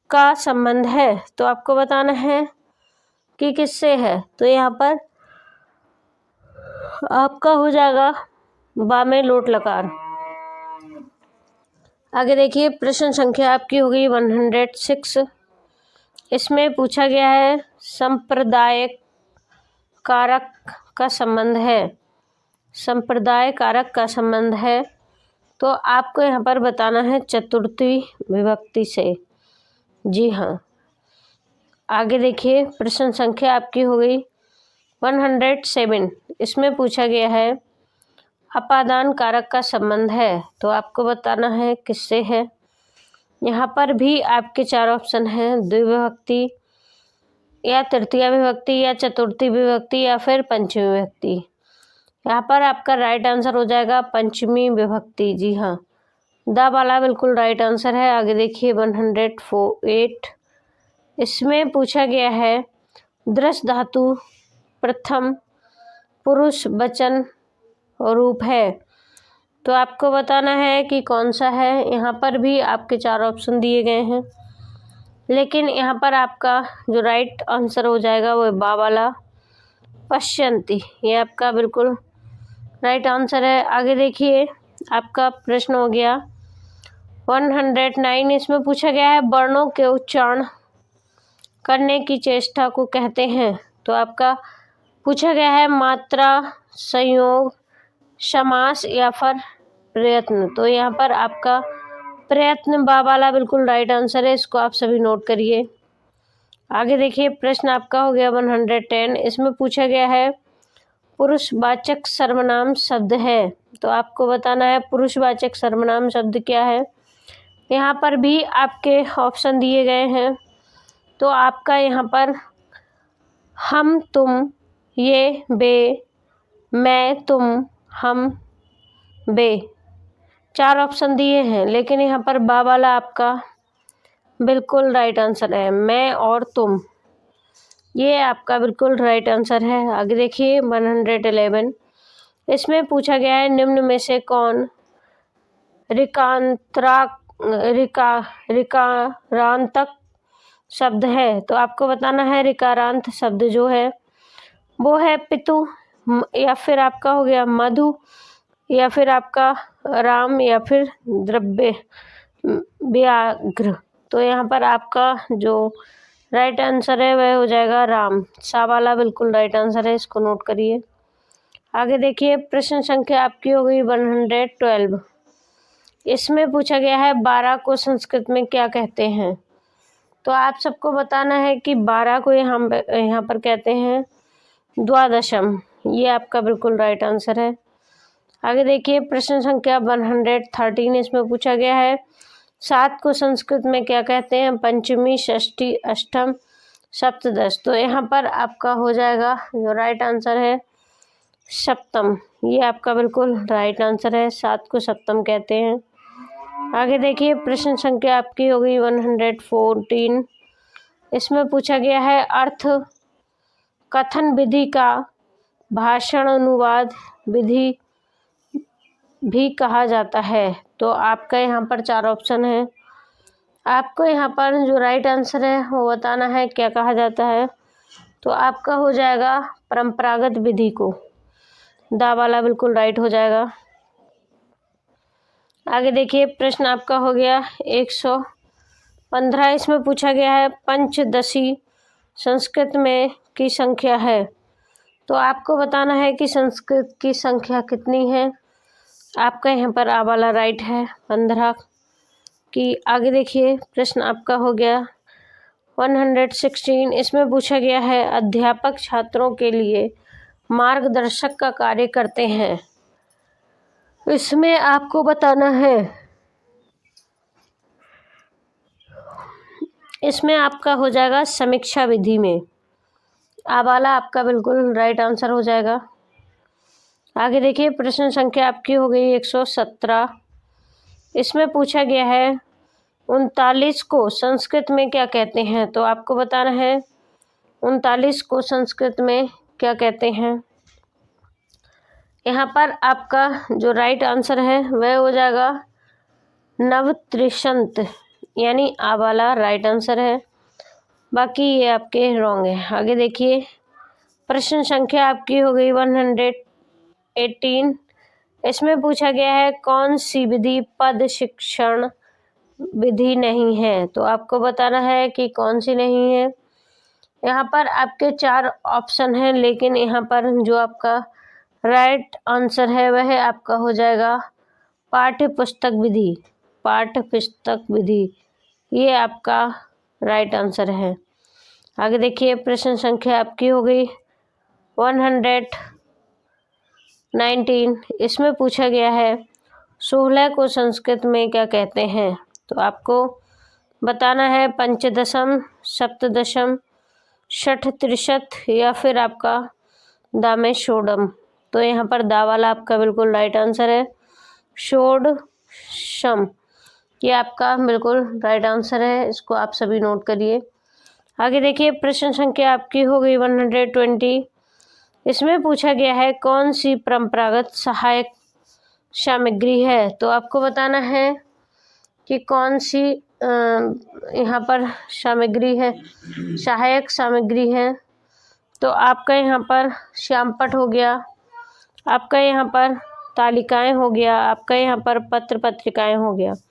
का संबंध है। तो आपको बताना है कि किससे है। तो यहाँ पर आपका हो जाएगा बा में लोट लकार। आगे देखिए, प्रश्न संख्या आपकी हो गई 106। इसमें पूछा गया है संप्रदाय कारक का संबंध है। संप्रदाय कारक का संबंध है। तो आपको यहाँ पर बताना है चतुर्थी विभक्ति से। जी हाँ, आगे देखिए, प्रश्न संख्या आपकी हो गई 107। इसमें पूछा गया है अपादान कारक का संबंध है। तो आपको बताना है किससे है। यहाँ पर भी आपके 4 ऑप्शन हैं, द्विविभक्ति, या तृतीय विभक्ति, या चतुर्थी विभक्ति, या फिर पंचमी विभक्ति। यहाँ पर आपका राइट आंसर हो जाएगा पंचमी विभक्ति। जी हाँ, दा वाला बिल्कुल राइट आंसर है। आगे देखिए 108। इसमें पूछा गया है दृश धातु प्रथम पुरुष वचन रूप है। तो आपको बताना है कि कौन सा है। यहाँ पर भी आपके 4 ऑप्शन दिए गए हैं, लेकिन यहाँ पर आपका जो राइट आंसर हो जाएगा वो बा वाला पश्यन्ति। ये आपका बिल्कुल राइट आंसर है। आगे देखिए, आपका प्रश्न हो गया 109। इसमें पूछा गया है वर्णों के उच्चारण करने की चेष्टा को कहते हैं। तो आपका पूछा गया है मात्रा, संयोग, समास, या फिर प्रयत्न। तो यहाँ पर आपका प्रयत्न बा वाला बिल्कुल राइट आंसर है। इसको आप सभी नोट करिए। आगे देखिए, प्रश्न आपका हो गया 110। इसमें पूछा गया है पुरुषवाचक सर्वनाम शब्द है। तो आपको बताना है पुरुषवाचक सर्वनाम शब्द क्या है। यहाँ पर भी आपके ऑप्शन दिए गए हैं। तो आपका यहाँ पर हम, तुम, ये, बे, मैं, तुम, हम, बे, 4 ऑप्शन दिए हैं, लेकिन यहाँ पर बा वाला आपका बिल्कुल राइट आंसर है। मैं और तुम, ये आपका बिल्कुल राइट आंसर है। आगे देखिए 111। इसमें पूछा गया है निम्न में से कौन ऋकारांतक शब्द है। तो आपको बताना है ऋकारांत शब्द जो है वो है पितु, या फिर आपका हो गया मधु, या फिर आपका राम, या फिर द्रव्य व्याघ्र। तो यहाँ पर आपका जो राइट आंसर है वह हो जाएगा राम। सा वाला बिल्कुल राइट आंसर है। इसको नोट करिए। आगे देखिए, प्रश्न संख्या आपकी हो गई 112। इसमें पूछा गया है 12 को संस्कृत में क्या कहते हैं। तो आप सबको बताना है कि 12 को यहाँ पर कहते हैं द्वादशम। ये आपका बिल्कुल राइट आंसर है। आगे देखिए प्रश्न संख्या 113 इसमें पूछा गया है 7 को संस्कृत में क्या कहते हैं? पंचमी, षष्ठी, अष्टम, सप्तदश। तो यहाँ पर आपका हो जाएगा जो राइट आंसर है सप्तम। ये आपका बिल्कुल राइट आंसर है, 7 को सप्तम कहते हैं। आगे देखिए प्रश्न संख्या आपकी हो गई 114। इसमें पूछा गया है अर्थ कथन विधि का भाषण अनुवाद विधि भी कहा जाता है। तो आपका यहाँ पर 4 ऑप्शन है। आपको यहाँ पर जो राइट आंसर है वो बताना है क्या कहा जाता है। तो आपका हो जाएगा परंपरागत विधि को, दा वाला बिल्कुल राइट हो जाएगा। आगे देखिए प्रश्न आपका हो गया 115। इसमें पूछा गया है पंचदशी संस्कृत में की संख्या है। तो आपको बताना है कि संस्कृत की संख्या कितनी है। आपका यहाँ पर आ वाला राइट है 15 की। आगे देखिए प्रश्न आपका हो गया 116। इसमें पूछा गया है अध्यापक छात्रों के लिए मार्गदर्शक का कार्य करते हैं। इसमें आपको बताना है, इसमें आपका हो जाएगा समीक्षा विधि में। आ वाला आपका बिल्कुल राइट आंसर हो जाएगा। आगे देखिए प्रश्न संख्या आपकी हो गई 117। इसमें पूछा गया है 39 को संस्कृत में क्या कहते हैं। तो आपको बताना है 39 को संस्कृत में क्या कहते हैं। यहाँ पर आपका जो राइट आंसर है वह हो जाएगा नवत्रिशंत, यानी आ वाला राइट आंसर है। बाकी ये आपके रॉन्ग है। आगे देखिए प्रश्न संख्या आपकी हो गई 118। इसमें पूछा गया है कौन सी विधि पद शिक्षण विधि नहीं है। तो आपको बताना है कि कौन सी नहीं है। यहाँ पर आपके 4 ऑप्शन हैं, लेकिन यहाँ पर जो आपका राइट आंसर है वह आपका हो जाएगा पाठ्य पुस्तक विधि। पाठ्य पुस्तक विधि ये आपका राइट आंसर है। आगे देखिए प्रश्न संख्या आपकी हो गई 119। इसमें पूछा गया है 16 को संस्कृत में क्या कहते हैं। तो आपको बताना है पंचदशम, सप्तदशम, षट्त्रिशत या फिर आपका दामेशोडम। तो यहाँ पर दा वाला आपका बिल्कुल राइट आंसर है षोडशम। ये आपका बिल्कुल राइट आंसर है, इसको आप सभी नोट करिए। आगे देखिए प्रश्न संख्या आपकी हो गई 120। इसमें पूछा गया है कौन सी परंपरागत सहायक सामग्री है। तो आपको बताना है कि कौन सी यहाँ पर सामग्री है, सहायक सामग्री है। तो आपका यहाँ पर श्यामपट हो गया, आपका यहाँ पर तालिकाएं हो गया, आपका यहाँ पर पत्र पत्रिकाएं हो गया। तो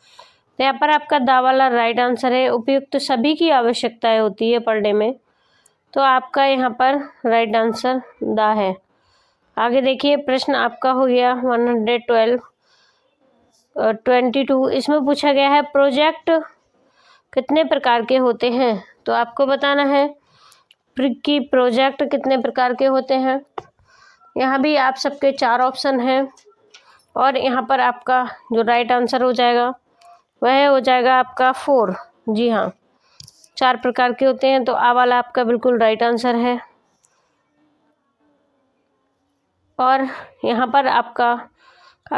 यहाँ पर आपका दा वाला राइट आंसर है। उपयुक्त सभी की आवश्यकताएं होती है पढ़ने में। तो आपका यहाँ पर राइट आंसर दा है। आगे देखिए प्रश्न आपका हो गया 122। इसमें पूछा गया है प्रोजेक्ट कितने प्रकार के होते हैं। तो आपको बताना है कि प्रोजेक्ट कितने प्रकार के होते हैं। यहाँ भी आप सबके 4 ऑप्शन हैं और यहाँ पर आपका जो राइट आंसर हो जाएगा वह हो जाएगा आपका 4। जी हाँ, 4 प्रकार के होते हैं। तो आ वाला आपका बिल्कुल राइट आंसर है। और यहाँ पर आपका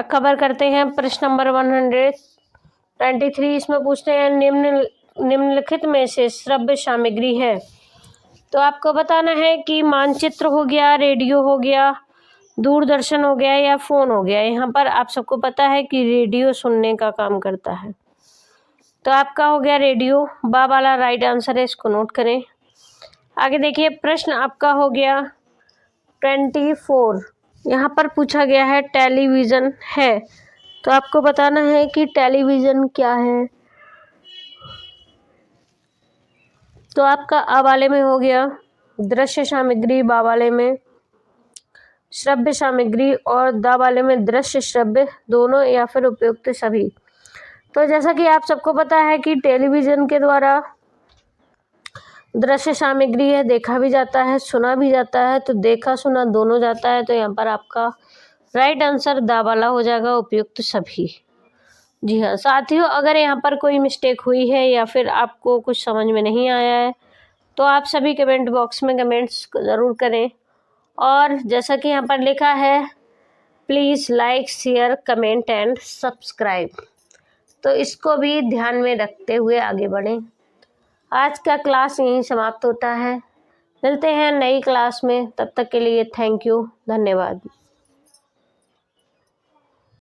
कवर करते हैं प्रश्न नंबर 123। इसमें पूछते हैं निम्नलिखित में से श्रव्य सामग्री है। तो आपको बताना है कि मानचित्र हो गया, रेडियो हो गया, दूरदर्शन हो गया या फोन हो गया। यहाँ पर आप सबको पता है कि रेडियो सुनने का काम करता है। तो आपका हो गया रेडियो, बा वाला राइट आंसर है, इसको नोट करें। आगे देखिए प्रश्न आपका हो गया 24। यहाँ पर पूछा गया है टेलीविज़न है। तो आपको बताना है कि टेलीविज़न क्या है। तो आपका आ वाले में हो गया दृश्य सामग्री, बा वाले में श्रव्य सामग्री और दा वाले में दृश्य श्रव्य दोनों या फिर उपयुक्त सभी। तो जैसा कि आप सबको पता है कि टेलीविज़न के द्वारा दृश्य सामग्री है, देखा भी जाता है, सुना भी जाता है। तो देखा सुना दोनों जाता है। तो यहाँ पर आपका राइट आंसर दा वाला हो जाएगा, उपयुक्त सभी। जी हाँ साथियों, अगर यहाँ पर कोई मिस्टेक हुई है या फिर आपको कुछ समझ में नहीं आया है तो आप सभी कमेंट बॉक्स में कमेंट्स ज़रूर करें। और जैसा कि यहाँ पर लिखा है, please like share comment and subscribe, तो इसको भी ध्यान में रखते हुए आगे बढ़ें। आज का क्लास यहीं समाप्त होता है। मिलते हैं नई क्लास में, तब तक के लिए थैंक यू, धन्यवाद।